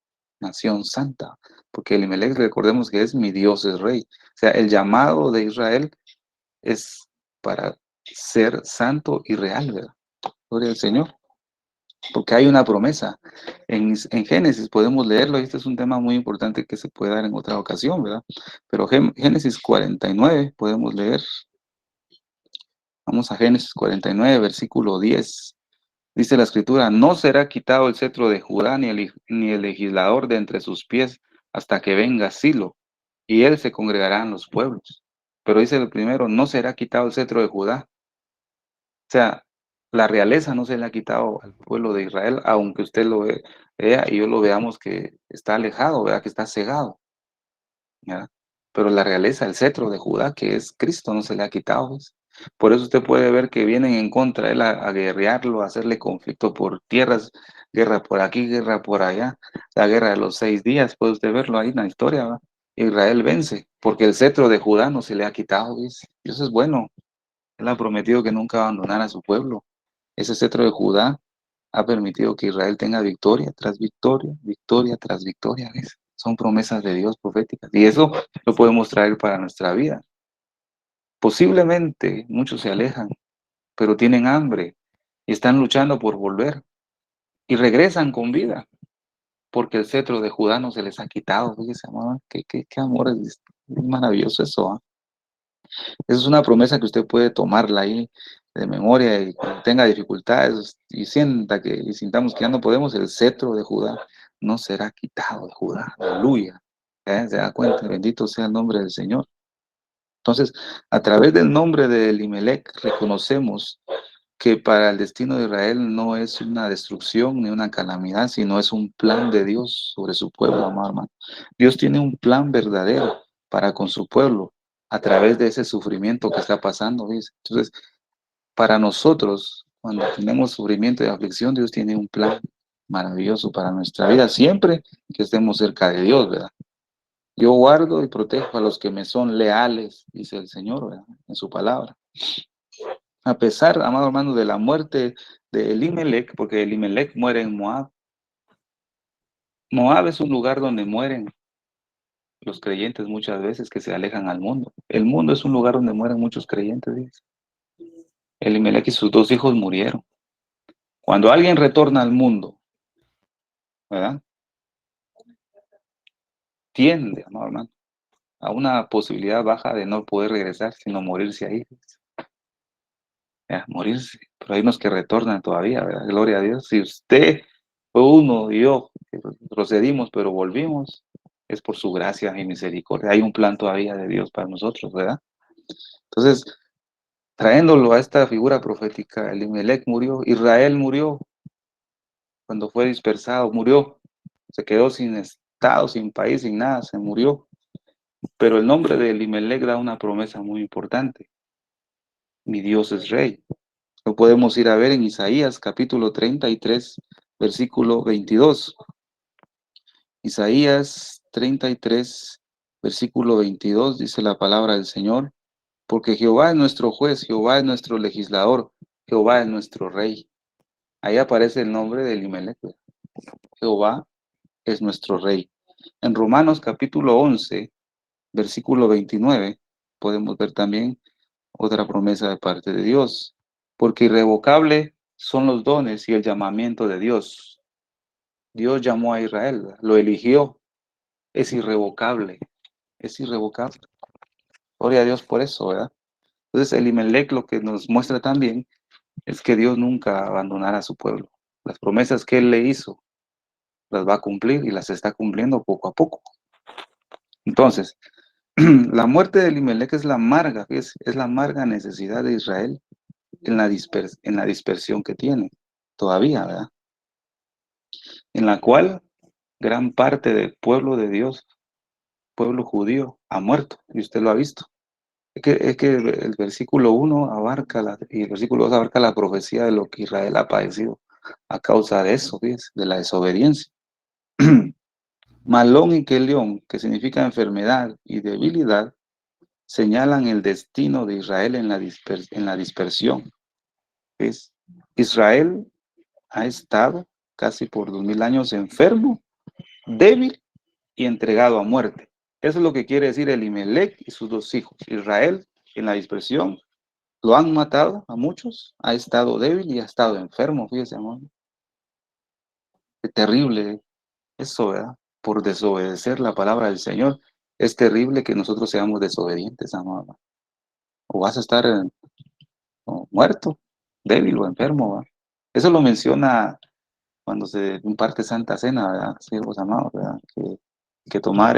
nación santa, porque Elimelec, recordemos que es mi Dios es rey. O sea, el llamado de Israel es para ser santo y real, ¿verdad? Gloria al Señor. Porque hay una promesa. En Génesis podemos leerlo, y este es un tema muy importante que se puede dar en otra ocasión, ¿verdad? Pero Génesis 49 podemos leer. Vamos a Génesis 49, versículo 10. Dice la escritura, no será quitado el cetro de Judá ni el legislador de entre sus pies hasta que venga Silo, y él se congregará en los pueblos. Pero dice el primero, no será quitado el cetro de Judá. O sea, la realeza no se le ha quitado al pueblo de Israel, aunque usted lo vea y yo lo veamos que está alejado, ¿verdad? Que está cegado, ¿verdad? Pero la realeza, el cetro de Judá, que es Cristo, no se le ha quitado, ¿ves? Por eso usted puede ver que vienen en contra de él a guerrearlo, a hacerle conflicto por tierras, guerra por aquí, guerra por allá, la guerra de los 6 días, puede usted verlo ahí en la historia, ¿verdad? Israel vence, porque el cetro de Judá no se le ha quitado, ¿ves? Y eso es bueno. Él ha prometido que nunca abandonará a su pueblo. Ese cetro de Judá ha permitido que Israel tenga victoria tras victoria, victoria tras victoria, ¿ves? Son promesas de Dios proféticas. Y eso lo podemos traer para nuestra vida. Posiblemente muchos se alejan, pero tienen hambre y están luchando por volver. Y regresan con vida, porque el cetro de Judá no se les ha quitado. Fíjese, amor, qué amor es maravilloso eso, ¿eh? Esa es una promesa que usted puede tomarla ahí de memoria y cuando tenga dificultades y sintamos que ya no podemos, el cetro de Judá no será quitado de Judá. Aleluya. ¿Se da cuenta? Bendito sea el nombre del Señor. Entonces, a través del nombre de Elimelec reconocemos que para el destino de Israel no es una destrucción ni una calamidad, sino es un plan de Dios sobre su pueblo, amado hermano. Dios tiene un plan verdadero para con su pueblo a través de ese sufrimiento que está pasando, ¿ves? Entonces, para nosotros, cuando tenemos sufrimiento y aflicción, Dios tiene un plan maravilloso para nuestra vida, siempre que estemos cerca de Dios, ¿verdad? Yo guardo y protejo a los que me son leales, dice el Señor, ¿verdad? En su palabra. A pesar, amado hermano, de la muerte de Elimelec, porque Elimelec muere en Moab. Moab es un lugar donde mueren los creyentes muchas veces que se alejan al mundo. El mundo es un lugar donde mueren muchos creyentes, dice. Elimelec y sus 2 hijos murieron. Cuando alguien retorna al mundo, ¿verdad? Tiende, amado hermano, a una posibilidad baja de no poder regresar, sino morirse ahí. Morirse. Pero hay unos que retornan todavía, ¿verdad? Gloria a Dios. Si usted fue uno y yo, que procedimos, pero volvimos, es por su gracia y misericordia. Hay un plan todavía de Dios para nosotros, ¿verdad? Entonces, trayéndolo a esta figura profética, Elimelec murió, Israel murió, cuando fue dispersado, murió. Se quedó sin estado, sin país, sin nada, se murió. Pero el nombre de Elimelec da una promesa muy importante. Mi Dios es rey. Lo podemos ir a ver en Isaías capítulo 33, versículo 22. Isaías 33, versículo 22, dice la palabra del Señor, porque Jehová es nuestro juez, Jehová es nuestro legislador, Jehová es nuestro rey. Ahí aparece el nombre de Elimelec. Jehová es nuestro rey. En Romanos capítulo 11, versículo 29, podemos ver también otra promesa de parte de Dios, porque irrevocable son los dones y el llamamiento de Dios. Dios llamó a Israel, lo eligió, es irrevocable, es irrevocable. Gloria a Dios por eso, ¿verdad? Entonces, Elimelec lo que nos muestra también es que Dios nunca abandonará a su pueblo. Las promesas que Él le hizo, las va a cumplir y las está cumpliendo poco a poco. Entonces, la muerte de Elimelec es la amarga, es la amarga necesidad de Israel en la dispersión que tiene todavía, ¿verdad? En la cual gran parte del pueblo de Dios, pueblo judío, ha muerto, y usted lo ha visto. Es que el versículo 1 abarca y el versículo 2 abarca la profecía de lo que Israel ha padecido a causa de eso, ¿ves? De la desobediencia. Malón y Kelión, que significa enfermedad y debilidad, señalan el destino de Israel en la dispersión. ¿Ves? Israel ha estado casi por 2000 años enfermo, débil y entregado a muerte. Eso es lo que quiere decir Elimelec y sus dos hijos. Israel en la dispersión lo han matado a muchos, ha estado débil y ha estado enfermo, fíjese, amor. Qué terrible eso, ¿verdad? Por desobedecer la palabra del Señor. Es terrible que nosotros seamos desobedientes, amor. O vas a estar o muerto, débil o enfermo, ¿verdad? Eso lo menciona cuando se imparte Santa Cena, ¿verdad? Siervos amados, ¿verdad? Que tomar,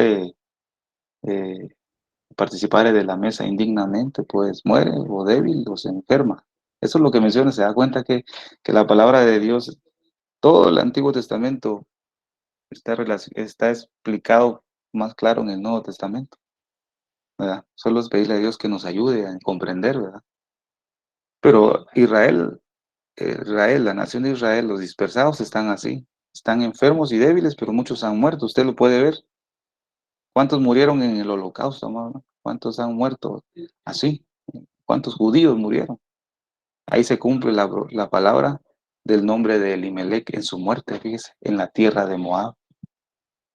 participar de la mesa indignamente, pues muere o débil o se enferma. Eso es lo que menciona, se da cuenta que la palabra de Dios, todo el Antiguo Testamento está explicado más claro en el Nuevo Testamento, ¿verdad? Solo es pedirle a Dios que nos ayude a comprender, ¿verdad? Pero Israel, la nación de Israel, los dispersados están así, están enfermos y débiles, pero muchos han muerto, usted lo puede ver. ¿Cuántos murieron en el holocausto, amado? ¿Cuántos han muerto así? ¿Cuántos judíos murieron? Ahí se cumple la palabra del nombre de Elimelec en su muerte, fíjese, en la tierra de Moab.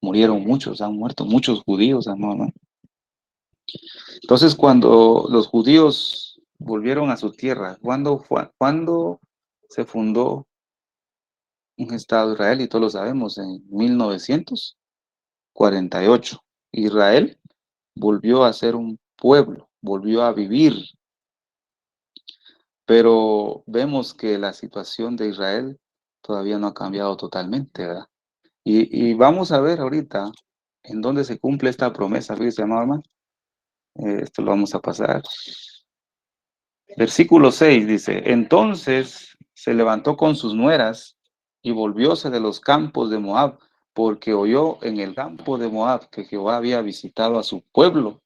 Murieron muchos, han muerto muchos judíos, amado. Entonces, cuando los judíos volvieron a su tierra, ¿cuándo se fundó un Estado de Israel? Y todos lo sabemos, en 1948. Israel volvió a ser un pueblo, volvió a vivir. Pero vemos que la situación de Israel todavía no ha cambiado totalmente, ¿verdad? Y vamos a ver ahorita en dónde se cumple esta promesa, fíjese, amado hermano. Esto lo vamos a pasar. Versículo 6 dice, entonces se levantó con sus nueras y volvióse de los campos de Moab, porque oyó en el campo de Moab que Jehová había visitado a su pueblo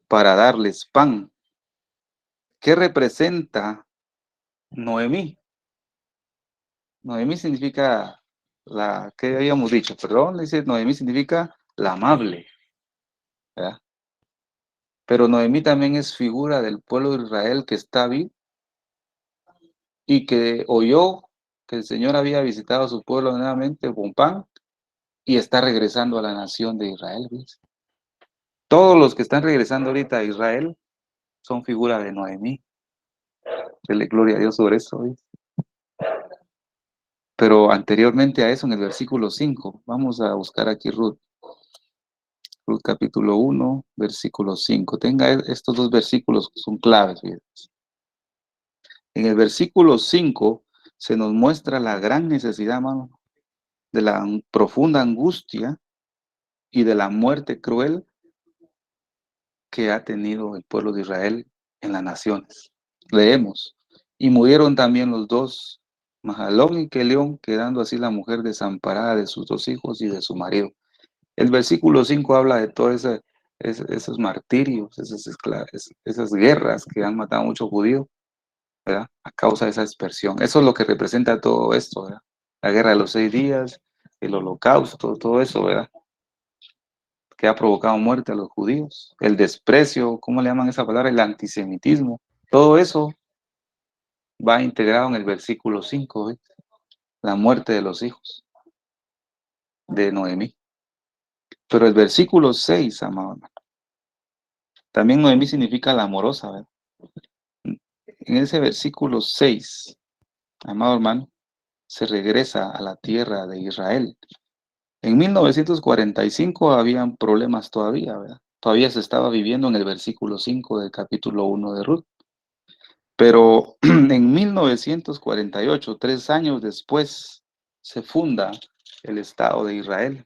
para darles pan. ¿Qué representa Noemí? Noemí significa ¿qué habíamos dicho? Perdón, dice Noemí significa la amable, ¿verdad? Pero Noemí también es figura del pueblo de Israel que está vivo y que oyó que el Señor había visitado a su pueblo nuevamente con pan y está regresando a la nación de Israel, ¿ves? Todos los que están regresando ahorita a Israel son figura de Noemí. Dele gloria a Dios sobre eso, ¿ves? Pero anteriormente a eso, en el versículo 5, vamos a buscar aquí Ruth capítulo 1, versículo 5. Tenga estos dos versículos que son claves. Fíjense. En el versículo 5 se nos muestra la gran necesidad, hermano, de la profunda angustia y de la muerte cruel que ha tenido el pueblo de Israel en las naciones. Leemos, y murieron también los dos Mahalón y Kelión, quedando así la mujer desamparada de sus 2 hijos y de su marido. El versículo 5 habla de todos esos martirios, esas guerras que han matado a muchos judíos, ¿verdad? A causa de esa dispersión. Eso es lo que representa todo esto, ¿verdad? La guerra de los 6 días, el holocausto, todo eso, ¿verdad? Que ha provocado muerte a los judíos. El desprecio, ¿cómo le llaman esa palabra? El antisemitismo. Todo eso va integrado en el versículo 5, ¿ves? La muerte de los hijos de Noemí. Pero el versículo 6, amado hermano, también Noemí significa la amorosa, ¿verdad? En ese versículo 6, amado hermano, se regresa a la tierra de Israel. En 1945 habían problemas todavía, ¿verdad? Todavía se estaba viviendo en el versículo 5 del capítulo 1 de Ruth. Pero en 1948, 3 años después, se funda el Estado de Israel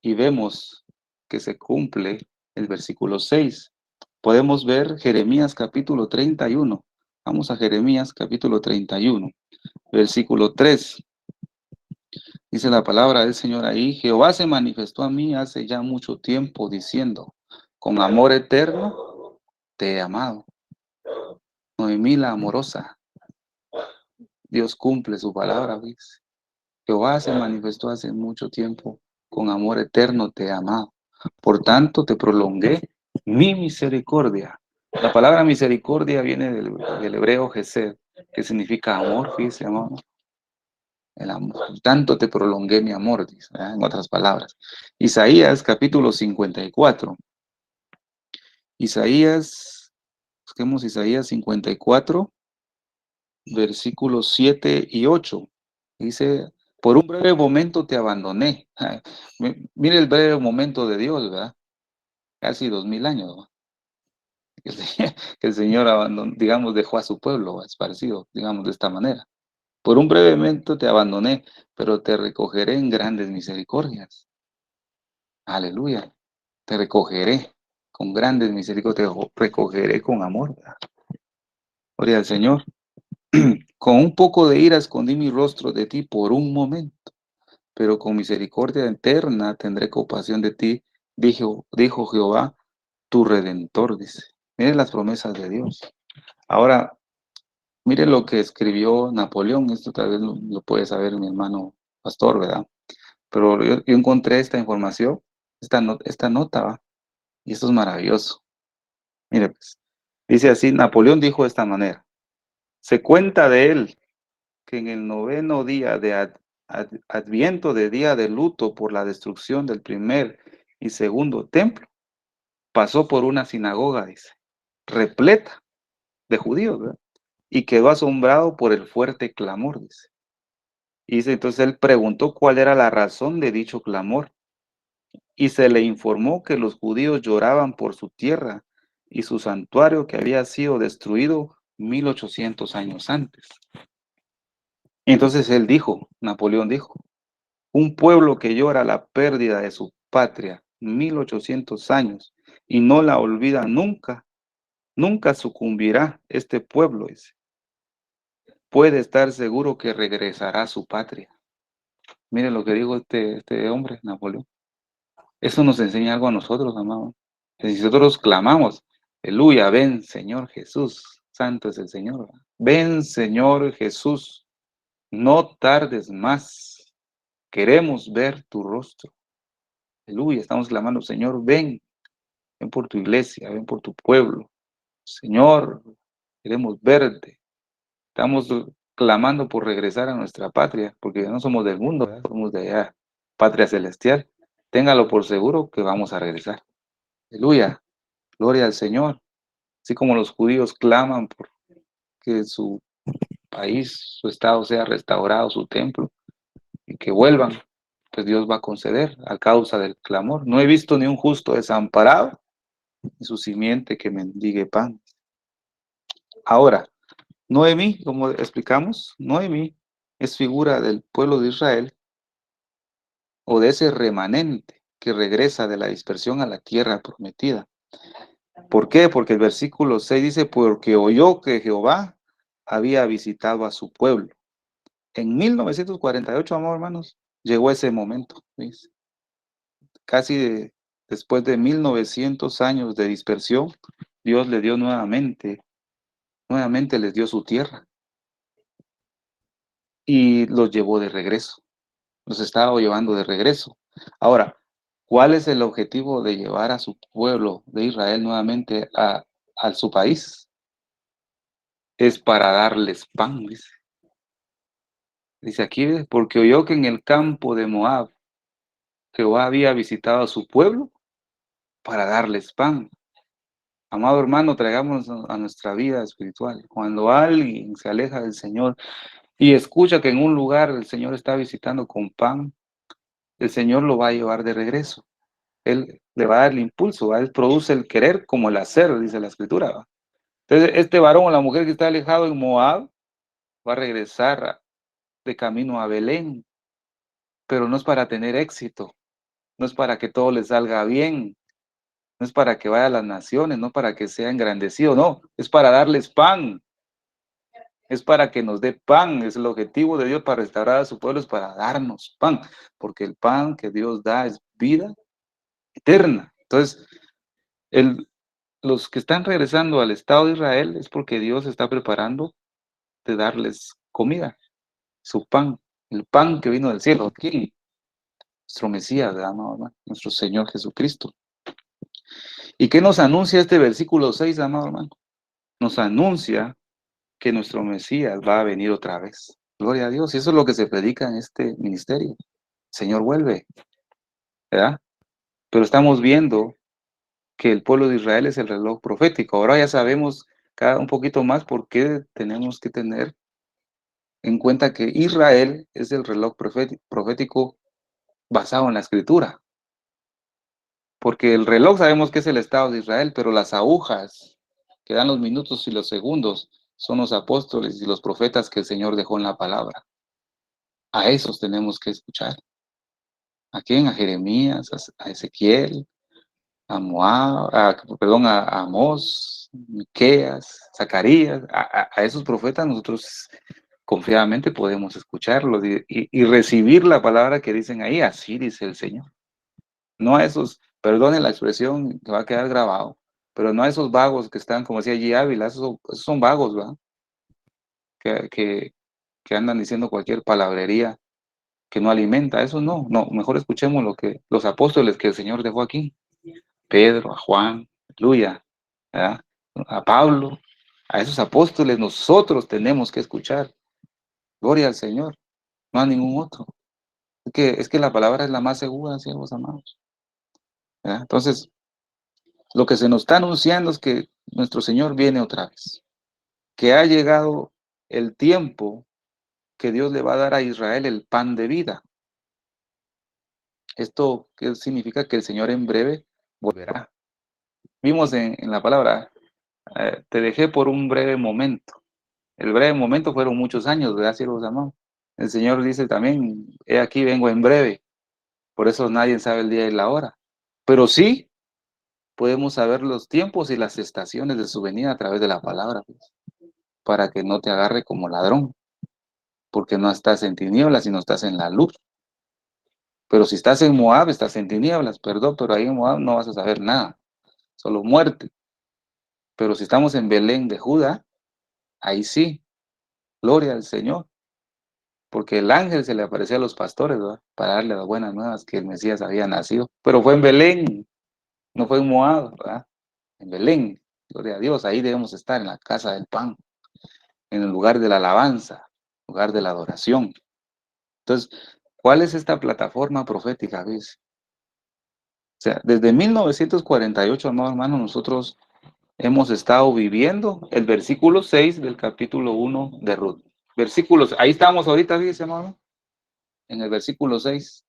y vemos que se cumple el versículo 6. Podemos ver Jeremías capítulo 31. Vamos a Jeremías capítulo 31, versículo 3. Dice la palabra del Señor ahí: Jehová se manifestó a mí hace ya mucho tiempo diciendo, con amor eterno te he amado. Noemí la amorosa. Dios cumple su palabra, ¿ves? Jehová se manifestó hace mucho tiempo, con amor eterno te he amado. Por tanto te prolongué mi misericordia. La palabra misericordia viene del hebreo gesed, que significa amor, fíjese, amado. El amor. Por tanto te prolongué mi amor, dice, ¿verdad? En otras palabras. Isaías capítulo 54. Busquemos Isaías 54, versículos 7 y 8. Dice: por un breve momento te abandoné. Mire el breve momento de Dios, ¿verdad? Casi 2000 años, ¿no? Que el Señor abandonó, digamos, dejó a su pueblo, es parecido, digamos, de esta manera. Por un breve momento te abandoné, pero te recogeré en grandes misericordias. Aleluya. Te recogeré con grandes misericordias, te recogeré con amor, ¿verdad? Gloria al Señor. Con un poco de ira escondí mi rostro de ti por un momento, pero con misericordia eterna tendré compasión de ti, dijo Jehová, tu Redentor, dice. Miren las promesas de Dios. Ahora, miren lo que escribió Napoleón. Esto tal vez lo puede saber mi hermano pastor, ¿verdad? Pero yo encontré esta información, esta nota, ¿va? Y esto es maravilloso. Mire, pues, dice así: Napoleón dijo de esta manera: se cuenta de él que en el 9º día de Adviento, de día de luto por la destrucción del primer y segundo templo, pasó por una sinagoga, dice, repleta de judíos, ¿verdad? Y quedó asombrado por el fuerte clamor, dice. Y dice, entonces él preguntó cuál era la razón de dicho clamor, y se le informó que los judíos lloraban por su tierra y su santuario que había sido destruido 1800 años antes. Y entonces él dijo, Napoleón dijo: un pueblo que llora la pérdida de su patria 1800 años y no la olvida nunca, nunca sucumbirá este pueblo, dice. Puede estar seguro que regresará a su patria. Miren lo que dijo este hombre, Napoleón. Eso nos enseña algo a nosotros, amados. Si nosotros clamamos, aleluya, ven Señor Jesús, santo es el Señor. Ven Señor Jesús, no tardes más. Queremos ver tu rostro. Aleluya, estamos clamando, Señor, ven por tu iglesia, ven por tu pueblo. Señor, queremos verte. Estamos clamando por regresar a nuestra patria, porque no somos del mundo, ¿verdad? Somos de allá, patria celestial. Téngalo por seguro que vamos a regresar. Aleluya, gloria al Señor. Así como los judíos claman por que su país, su estado sea restaurado, su templo, y que vuelvan, pues Dios va a conceder a causa del clamor. No he visto ni un justo desamparado, ni su simiente que mendigue pan. Ahora, Noemí, como explicamos, Noemí es figura del pueblo de Israel o de ese remanente que regresa de la dispersión a la tierra prometida. ¿Por qué? Porque el versículo 6 dice: porque oyó que Jehová había visitado a su pueblo En 1948, amados hermanos, llegó ese momento, ¿ves? Después de 1900 años de dispersión, Dios le dio nuevamente les dio su tierra y los llevó de regreso, los estaba llevando de regreso. Ahora, ¿cuál es el objetivo de llevar a su pueblo de Israel nuevamente a su país? Es para darles pan, dice. Dice aquí, ¿ves? Porque oyó que en el campo de Moab Jehová había visitado a su pueblo para darles pan. Amado hermano, traigamos a nuestra vida espiritual. Cuando alguien se aleja del Señor y escucha que en un lugar el Señor está visitando con pan, el Señor lo va a llevar de regreso. Él le va a dar el impulso, Él produce el querer como el hacer, dice la Escritura, ¿va? Entonces, este varón o la mujer que está alejado en Moab va a regresar de camino a Belén, pero no es para tener éxito, no es para que todo le salga bien, no es para que vaya a las naciones, no para que sea engrandecido, no, es para darles pan, es para que nos dé pan, es el objetivo de Dios para restaurar a su pueblo, es para darnos pan, porque el pan que Dios da es vida eterna. Entonces, los que están regresando al Estado de Israel es porque Dios está preparando de darles comida, su pan, el pan que vino del cielo, aquí, nuestro Mesías, amado hermano, nuestro Señor Jesucristo. ¿Y qué nos anuncia este versículo 6, amado hermano? Nos anuncia que nuestro Mesías va a venir otra vez. Gloria a Dios. Y eso es lo que se predica en este ministerio. El Señor vuelve, ¿verdad? Pero estamos viendo que el pueblo de Israel es el reloj profético. Ahora ya sabemos un poquito más por qué tenemos que tener en cuenta que Israel es el reloj profético basado en la Escritura. Porque el reloj sabemos que es el Estado de Israel, pero las agujas que dan los minutos y los segundos son los apóstoles y los profetas que el Señor dejó en la palabra. A esos tenemos que escuchar. ¿A quién? A Jeremías, a Ezequiel, a Moab, a Amós, Miqueas, Zacarías. A esos profetas nosotros confiadamente podemos escucharlos y recibir la palabra que dicen ahí. Así dice el Señor. No a esos, perdone la expresión que va a quedar grabado, pero no a esos vagos que están, como decía G. Ávila, esos son vagos, ¿verdad? Que andan diciendo cualquier palabrería que no alimenta, eso no, mejor escuchemos lo que los apóstoles que el Señor dejó aquí, Pedro, a Juan, aleluya, ¿verdad? A Pablo, a esos apóstoles nosotros tenemos que escuchar, gloria al Señor, no a ningún otro, es que la palabra es la más segura, siervos amados, ¿verdad? Entonces, lo que se nos está anunciando es que nuestro Señor viene otra vez, que ha llegado el tiempo que Dios le va a dar a Israel el pan de vida. ¿Esto qué significa? Que el Señor en breve volverá. Vimos en la palabra, te dejé por un breve momento. El breve momento fueron muchos años, ¿verdad, siervos amados? El Señor dice también, he aquí vengo en breve. Por eso nadie sabe el día y la hora. Pero sí podemos saber los tiempos y las estaciones de su venida a través de la palabra, pues, para que no te agarre como ladrón, porque no estás en tinieblas, sino estás en la luz. Pero si estás en Moab, estás en tinieblas, perdón, pero ahí en Moab no vas a saber nada, solo muerte. Pero si estamos en Belén de Judá, ahí sí, gloria al Señor, porque el ángel se le apareció a los pastores, ¿verdad? Para darle las buenas nuevas que el Mesías había nacido, pero fue en Belén, no fue en Moab, ¿verdad? En Belén, gloria a Dios, ahí debemos estar en la casa del pan, en el lugar de la alabanza, lugar de la adoración. Entonces, ¿cuál es esta plataforma profética, ves? O sea, desde 1948, amado hermano, nosotros hemos estado viviendo el versículo 6 del capítulo 1 de Ruth. Versículos, ahí estamos ahorita, fíjese, hermano, en el versículo 6.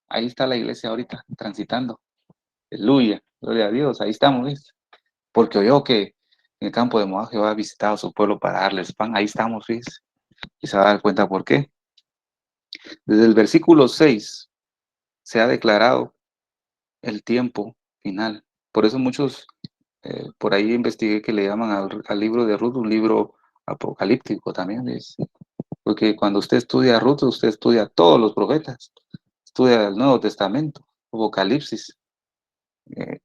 Ahí está la iglesia ahorita, transitando. Aleluya, gloria a Dios, ahí estamos, ¿ves? Porque oyó que en el campo de Moab Jehová ha visitado a su pueblo para darles pan. Ahí estamos, ¿ves? Y se va a dar cuenta por qué. Desde el versículo 6 se ha declarado el tiempo final. Por eso muchos, por ahí investigué que le llaman al libro de Ruth un libro apocalíptico también, ¿ves? Porque cuando usted estudia Ruth, usted estudia todos los profetas, estudia el Nuevo Testamento, Apocalipsis.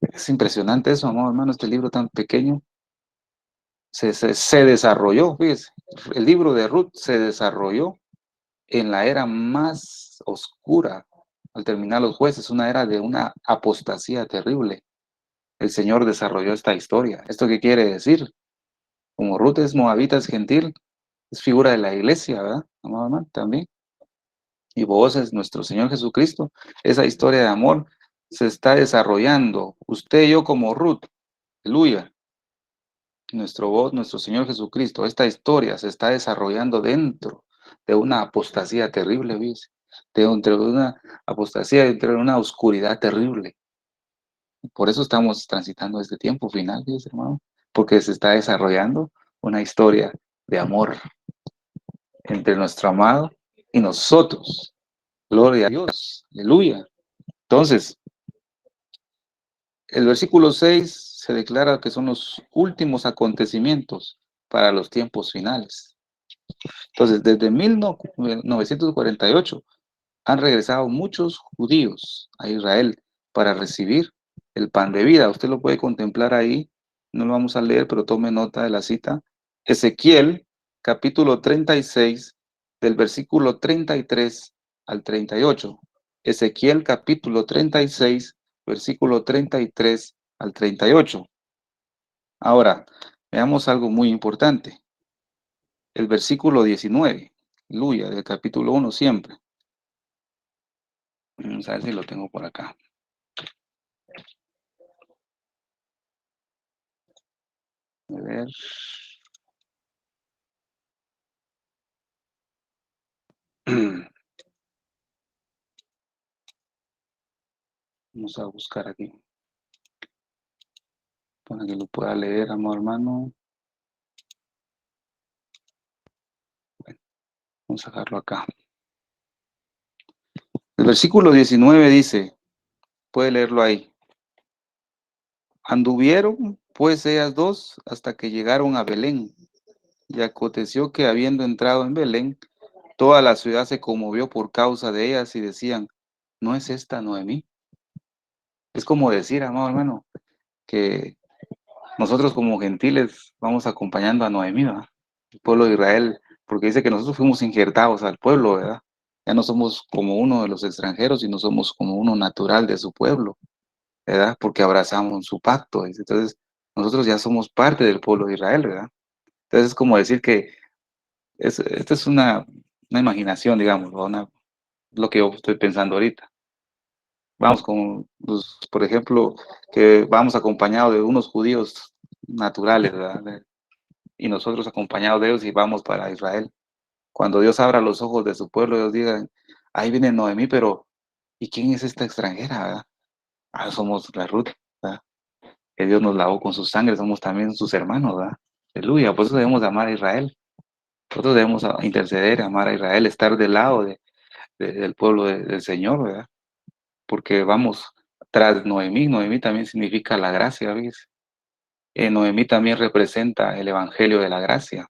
Es impresionante eso, amado hermano, este libro tan pequeño se desarrolló, fíjese, el libro de Ruth se desarrolló en la era más oscura, al terminar los jueces, una era de una apostasía terrible. El Señor desarrolló esta historia. ¿Esto qué quiere decir? Como Ruth es moabita, es gentil, es figura de la iglesia, ¿verdad? Amado hermano, también. Y vos es nuestro Señor Jesucristo. Esa historia de amor se está desarrollando. Usted y yo como Ruth, aleluya. Nuestro Señor Jesucristo, esta historia se está desarrollando dentro de una apostasía terrible, ¿ves? Dentro de una apostasía, dentro de una oscuridad terrible. Por eso estamos transitando este tiempo final, ¿ves, hermano? Porque se está desarrollando una historia de amor entre nuestro amado y nosotros. Gloria a Dios, aleluya. Entonces, el versículo 6 se declara que son los últimos acontecimientos para los tiempos finales. Entonces, desde 1948 han regresado muchos judíos a Israel para recibir el pan de vida. Usted lo puede contemplar ahí, no lo vamos a leer, pero tome nota de la cita. Ezequiel, capítulo 36, del versículo 33 al 38. Ezequiel, capítulo 36, versículo 33 al 38. Ahora, veamos algo muy importante. El versículo 19, aleluya, del capítulo 1 siempre. Vamos a ver si lo tengo por acá. A ver. Vamos a buscar aquí. Para que lo pueda leer, amado hermano. Bueno, vamos a dejarlo acá. El versículo 19 dice, puede leerlo ahí. Anduvieron pues ellas dos hasta que llegaron a Belén. Y aconteció que habiendo entrado en Belén, toda la ciudad se conmovió por causa de ellas y decían, ¿no es esta Noemí? Es como decir, amado hermano, que nosotros como gentiles vamos acompañando a Noemí, ¿verdad? El pueblo de Israel, porque dice que nosotros fuimos injertados al pueblo, ¿verdad? Ya no somos como uno de los extranjeros, sino somos como uno natural de su pueblo, ¿verdad? Porque abrazamos su pacto. Entonces, nosotros ya somos parte del pueblo de Israel, ¿verdad? Entonces, es como decir que esto es una imaginación, digamos, lo que yo estoy pensando ahorita. Vamos con, por ejemplo, que vamos acompañados de unos judíos naturales, ¿verdad? Y nosotros acompañados de ellos y vamos para Israel. Cuando Dios abra los ojos de su pueblo, Dios diga, ahí viene Noemí, pero ¿y quién es esta extranjera, verdad? Ah, somos la Ruth, ¿verdad? Que Dios nos lavó con su sangre, somos también sus hermanos, ¿verdad? Aleluya, por eso debemos amar a Israel. Nosotros debemos interceder, amar a Israel, estar del lado del pueblo del Señor, ¿verdad? Porque vamos tras Noemí. Noemí también significa la gracia, ¿ves? Noemí también representa el evangelio de la gracia.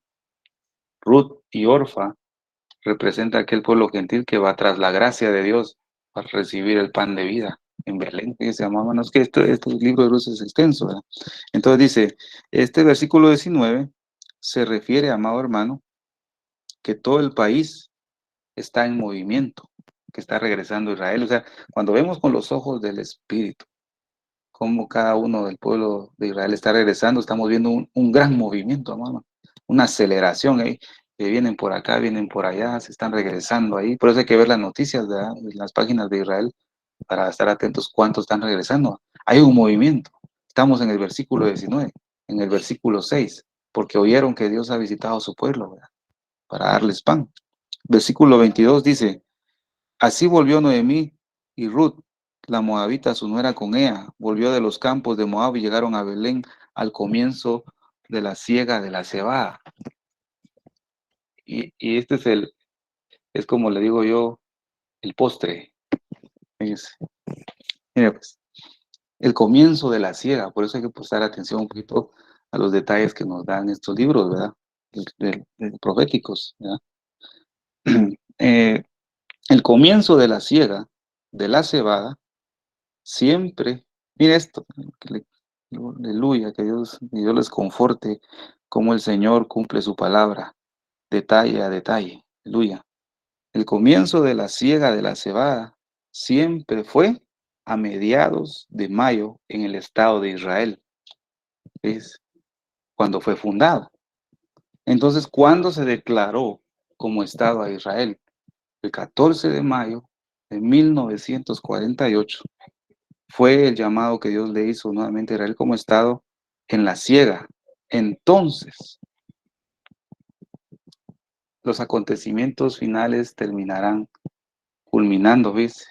Ruth y Orfa representa aquel pueblo gentil que va tras la gracia de Dios para recibir el pan de vida en Belén. Fíjense, hermanos, que este libro de Ruth es extenso, ¿verdad? Entonces dice, este versículo 19 se refiere, amado hermano, que todo el país está en movimiento, que está regresando a Israel. O sea, cuando vemos con los ojos del Espíritu, cómo cada uno del pueblo de Israel está regresando, estamos viendo un gran movimiento, hermano, una aceleración ahí, que vienen por acá, vienen por allá, se están regresando ahí. Por eso hay que ver las noticias, ¿verdad? En las páginas de Israel para estar atentos cuántos están regresando. Hay un movimiento. Estamos en el versículo 19, en el versículo 6, porque oyeron que Dios ha visitado a su pueblo, ¿verdad? Para darles pan. Versículo 22 dice, así volvió Noemí y Ruth, la moabita, su nuera con ella, volvió de los campos de Moab y llegaron a Belén al comienzo de la siega de la cebada. Y este es como le digo yo, el postre. Fíjese. Mire, pues, el comienzo de la siega, por eso hay que prestar atención un poquito a los detalles que nos dan estos libros, ¿verdad? Proféticos, ¿verdad? El comienzo de la siega de la cebada siempre, mire esto, aleluya, que Dios les conforte, como el Señor cumple su palabra, detalle a detalle, aleluya. El comienzo de la siega de la cebada siempre fue a mediados de mayo en el estado de Israel, es cuando fue fundado. Entonces, ¿cuándo se declaró como estado a Israel? El 14 de mayo de 1948 fue el llamado que Dios le hizo nuevamente a Israel como estado en la siega. Entonces, los acontecimientos finales terminarán culminando, ¿ves?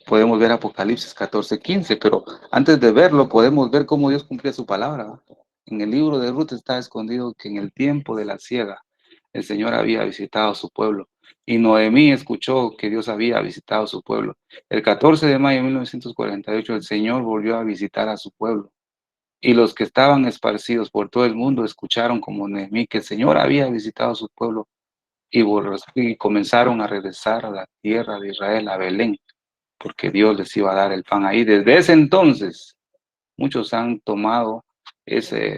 Podemos ver Apocalipsis 14:15, pero antes de verlo podemos ver cómo Dios cumplía su palabra, ¿va? En el libro de Ruth está escondido que en el tiempo de la siega el Señor había visitado a su pueblo y Noemí escuchó que Dios había visitado a su pueblo. El 14 de mayo de 1948 el Señor volvió a visitar a su pueblo y los que estaban esparcidos por todo el mundo escucharon como Noemí que el Señor había visitado a su pueblo y comenzaron a regresar a la tierra de Israel, a Belén, porque Dios les iba a dar el pan ahí. Desde ese entonces, muchos han tomado esa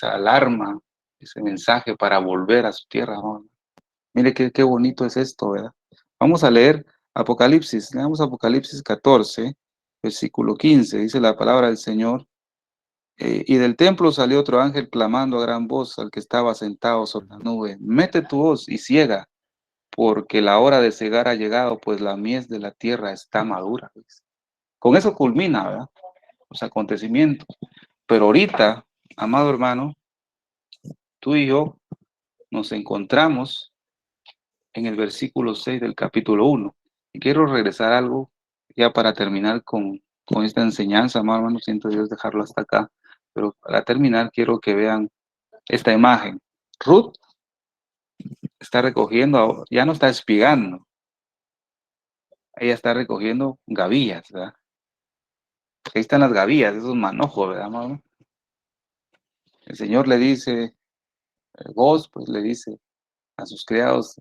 alarma, ese mensaje para volver a su tierra, ¿no? Mire qué bonito es esto, ¿verdad? Vamos a leer Apocalipsis, leamos Apocalipsis 14, versículo 15, dice la palabra del Señor. Y del templo salió otro ángel clamando a gran voz al que estaba sentado sobre la nube: mete tu hoz y ciega, porque la hora de cegar ha llegado, pues la mies de la tierra está madura. Con eso culmina, ¿verdad?, los acontecimientos. Pero ahorita, amado hermano, tú y yo nos encontramos en el versículo 6 del capítulo 1. Y quiero regresar a algo ya para terminar con esta enseñanza, amado hermano. Siento Dios dejarlo hasta acá. Pero para terminar, quiero que vean esta imagen. Ruth está recogiendo, ya no está espigando, ella está recogiendo gavillas, ¿verdad? Ahí están las gavillas, esos manojos, ¿verdad, amado? El Señor le dice, vos, pues le dice a sus criados,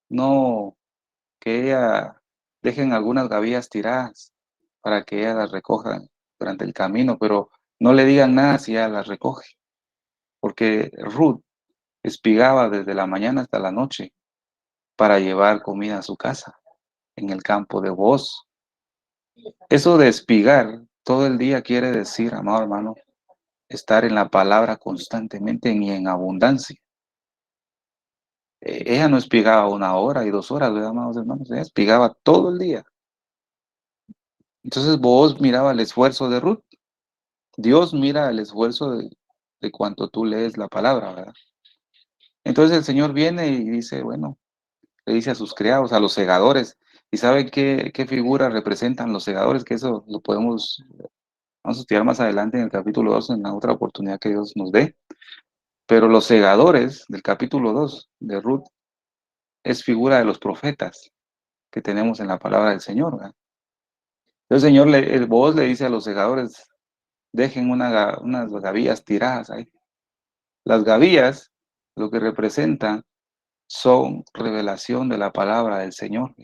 no, que ella dejen algunas gavillas tiradas para que ella las recojan durante el camino, pero no le digan nada si ella las recoge, porque Ruth espigaba desde la mañana hasta la noche para llevar comida a su casa en el campo de Booz. Eso de espigar todo el día quiere decir, amado hermano, estar en la palabra constantemente y en abundancia. Ella no espigaba 1 hora y 2 horas, ¿verdad, amados hermanos? Ella espigaba todo el día. Entonces vos miraba el esfuerzo de Ruth. Dios mira el esfuerzo de cuanto tú lees la palabra, ¿verdad? Entonces el Señor viene y dice, bueno, le dice a sus criados, a los segadores. ¿Y sabe qué figura representan los segadores? Que eso lo vamos a estudiar más adelante en el capítulo 2, en la otra oportunidad que Dios nos dé. Pero los segadores del capítulo 2 de Ruth es figura de los profetas que tenemos en la palabra del Señor, ¿verdad? El Señor, el Booz le dice a los segadores, dejen unas gavillas tiradas ahí. Las gavillas, lo que representan, son revelación de la palabra del Señor.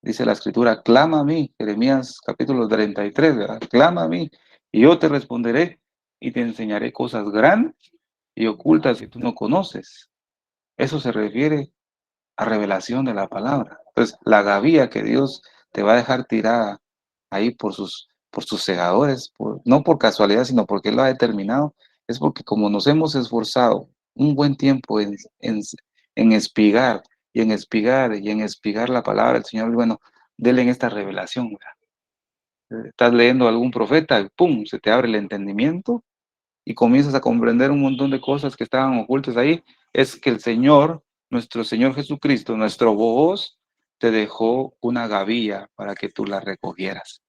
Dice la Escritura, clama a mí, Jeremías capítulo 33, ¿verdad? Clama a mí, y yo te responderé, y te enseñaré cosas grandes y ocultas que tú no conoces. Eso se refiere a revelación de la palabra. Entonces, la gavilla que Dios te va a dejar tirada ahí por sus segadores, no por casualidad, sino porque Él lo ha determinado, es porque como nos hemos esforzado un buen tiempo en espigar y en espigar y en espigar la palabra del Señor, bueno, denle en esta revelación, ¿verdad? Estás leyendo a algún profeta, ¡pum!, se te abre el entendimiento y comienzas a comprender un montón de cosas que estaban ocultas ahí. Es que el Señor, nuestro Señor Jesucristo, nuestro Booz, te dejó una gavilla para que tú la recogieras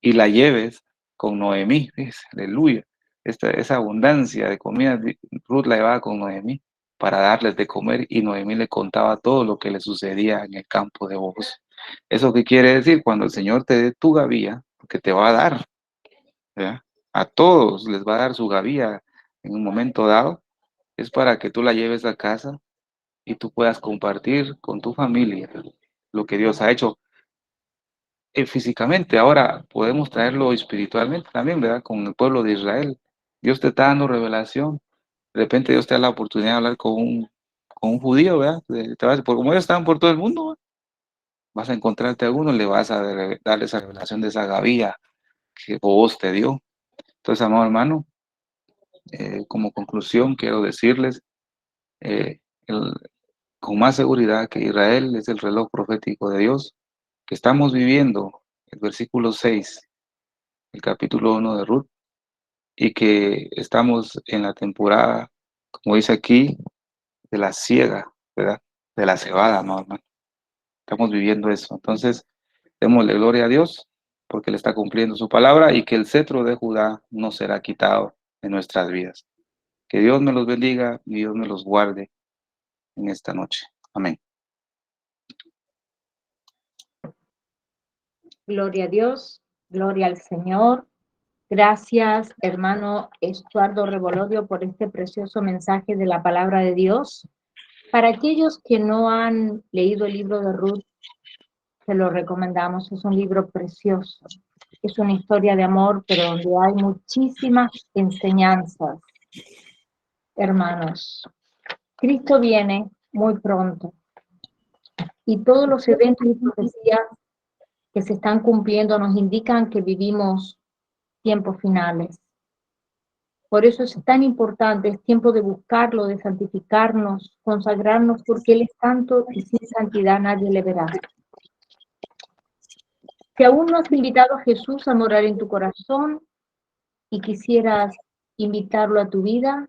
y la lleves con Noemí. Aleluya. Esa abundancia de comida, Ruth la llevaba con Noemí para darles de comer, y Noemí le contaba todo lo que le sucedía en el campo de Booz. ¿Eso qué quiere decir? Cuando el Señor te dé tu gavilla, porque te va a dar, ¿verdad? A todos les va a dar su gavilla en un momento dado, es para que tú la lleves a casa y tú puedas compartir con tu familia lo que Dios ha hecho físicamente. Ahora podemos traerlo espiritualmente también, ¿verdad? Con el pueblo de Israel. Dios te está dando revelación. De repente Dios te da la oportunidad de hablar con un judío, ¿verdad? Como ellos estaban por todo el mundo, ¿verdad? Vas a encontrarte a uno, le vas a darle esa revelación de esa gavilla que vos te dio. Entonces, amado hermano, como conclusión quiero decirles eh, el- con más seguridad que Israel es el reloj profético de Dios, que estamos viviendo el versículo 6, el capítulo 1 de Ruth, y que estamos en la temporada, como dice aquí, de la siega, ¿verdad? De la cebada, ¿no, hermano? Estamos viviendo eso. Entonces, démosle gloria a Dios porque Él está cumpliendo su palabra y que el cetro de Judá no será quitado de nuestras vidas. Que Dios me los bendiga y Dios me los guarde en esta noche. Amén. Gloria a Dios, gloria al Señor. Gracias, hermano Estuardo Revolodio, por este precioso mensaje de la palabra de Dios. Para aquellos que no han leído el libro de Ruth, se lo recomendamos. Es un libro precioso. Es una historia de amor, pero donde hay muchísimas enseñanzas. Hermanos, Cristo viene muy pronto y todos los eventos y profecías que se están cumpliendo nos indican que vivimos tiempos finales. Por eso es tan importante, es tiempo de buscarlo, de santificarnos, consagrarnos, porque Él es santo y sin santidad nadie le verá. Si aún no has invitado a Jesús a morar en tu corazón y quisieras invitarlo a tu vida,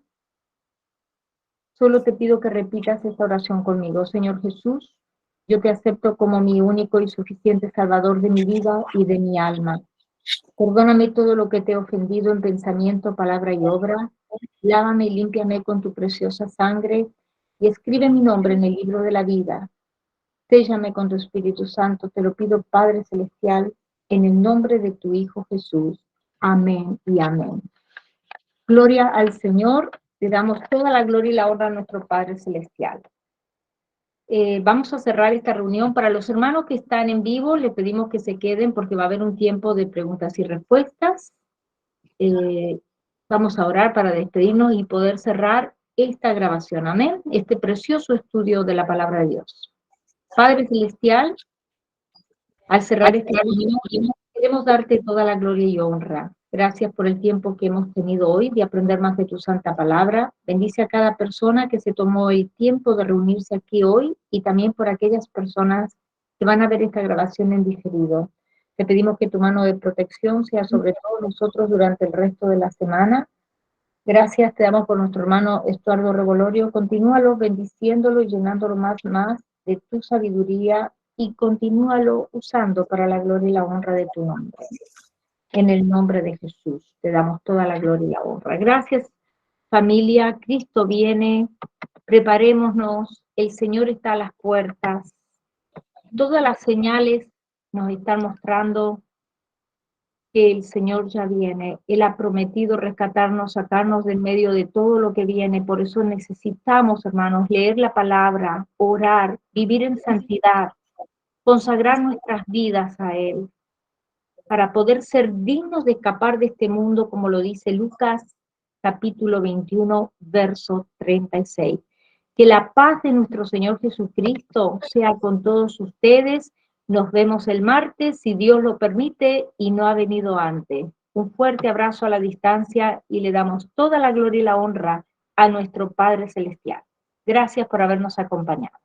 solo te pido que repitas esta oración conmigo. Señor Jesús, yo te acepto como mi único y suficiente Salvador de mi vida y de mi alma. Perdóname todo lo que te he ofendido en pensamiento, palabra y obra. Lávame y límpiame con tu preciosa sangre y escribe mi nombre en el libro de la vida. Séllame con tu Espíritu Santo, te lo pido, Padre Celestial, en el nombre de tu Hijo Jesús. Amén y amén. Gloria al Señor, le damos toda la gloria y la honra a nuestro Padre Celestial. Vamos a cerrar esta reunión. Para los hermanos que están en vivo, les pedimos que se queden porque va a haber un tiempo de preguntas y respuestas. Vamos a orar para despedirnos y poder cerrar esta grabación. Amén. Este precioso estudio de la palabra de Dios. Padre Celestial, al cerrar esta reunión, queremos darte toda la gloria y honra. Gracias por el tiempo que hemos tenido hoy de aprender más de tu santa palabra. Bendice a cada persona que se tomó el tiempo de reunirse aquí hoy y también por aquellas personas que van a ver esta grabación en diferido. Te pedimos que tu mano de protección sea sobre todos nosotros durante el resto de la semana. Gracias te damos por nuestro hermano Estuardo Revolorio. Continúalo bendiciéndolo y llenándolo más de tu sabiduría y continúalo usando para la gloria y la honra de tu nombre. En el nombre de Jesús te damos toda la gloria y la honra. Gracias, familia. Cristo viene. Preparémonos. El Señor está a las puertas. Todas las señales nos están mostrando que el Señor ya viene. Él ha prometido rescatarnos, sacarnos del medio de todo lo que viene. Por eso necesitamos, hermanos, leer la palabra, orar, vivir en santidad, consagrar nuestras vidas a Él, para poder ser dignos de escapar de este mundo, como lo dice Lucas, capítulo 21, verso 36. Que la paz de nuestro Señor Jesucristo sea con todos ustedes. Nos vemos el martes, si Dios lo permite y no ha venido antes. Un fuerte abrazo a la distancia y le damos toda la gloria y la honra a nuestro Padre Celestial. Gracias por habernos acompañado.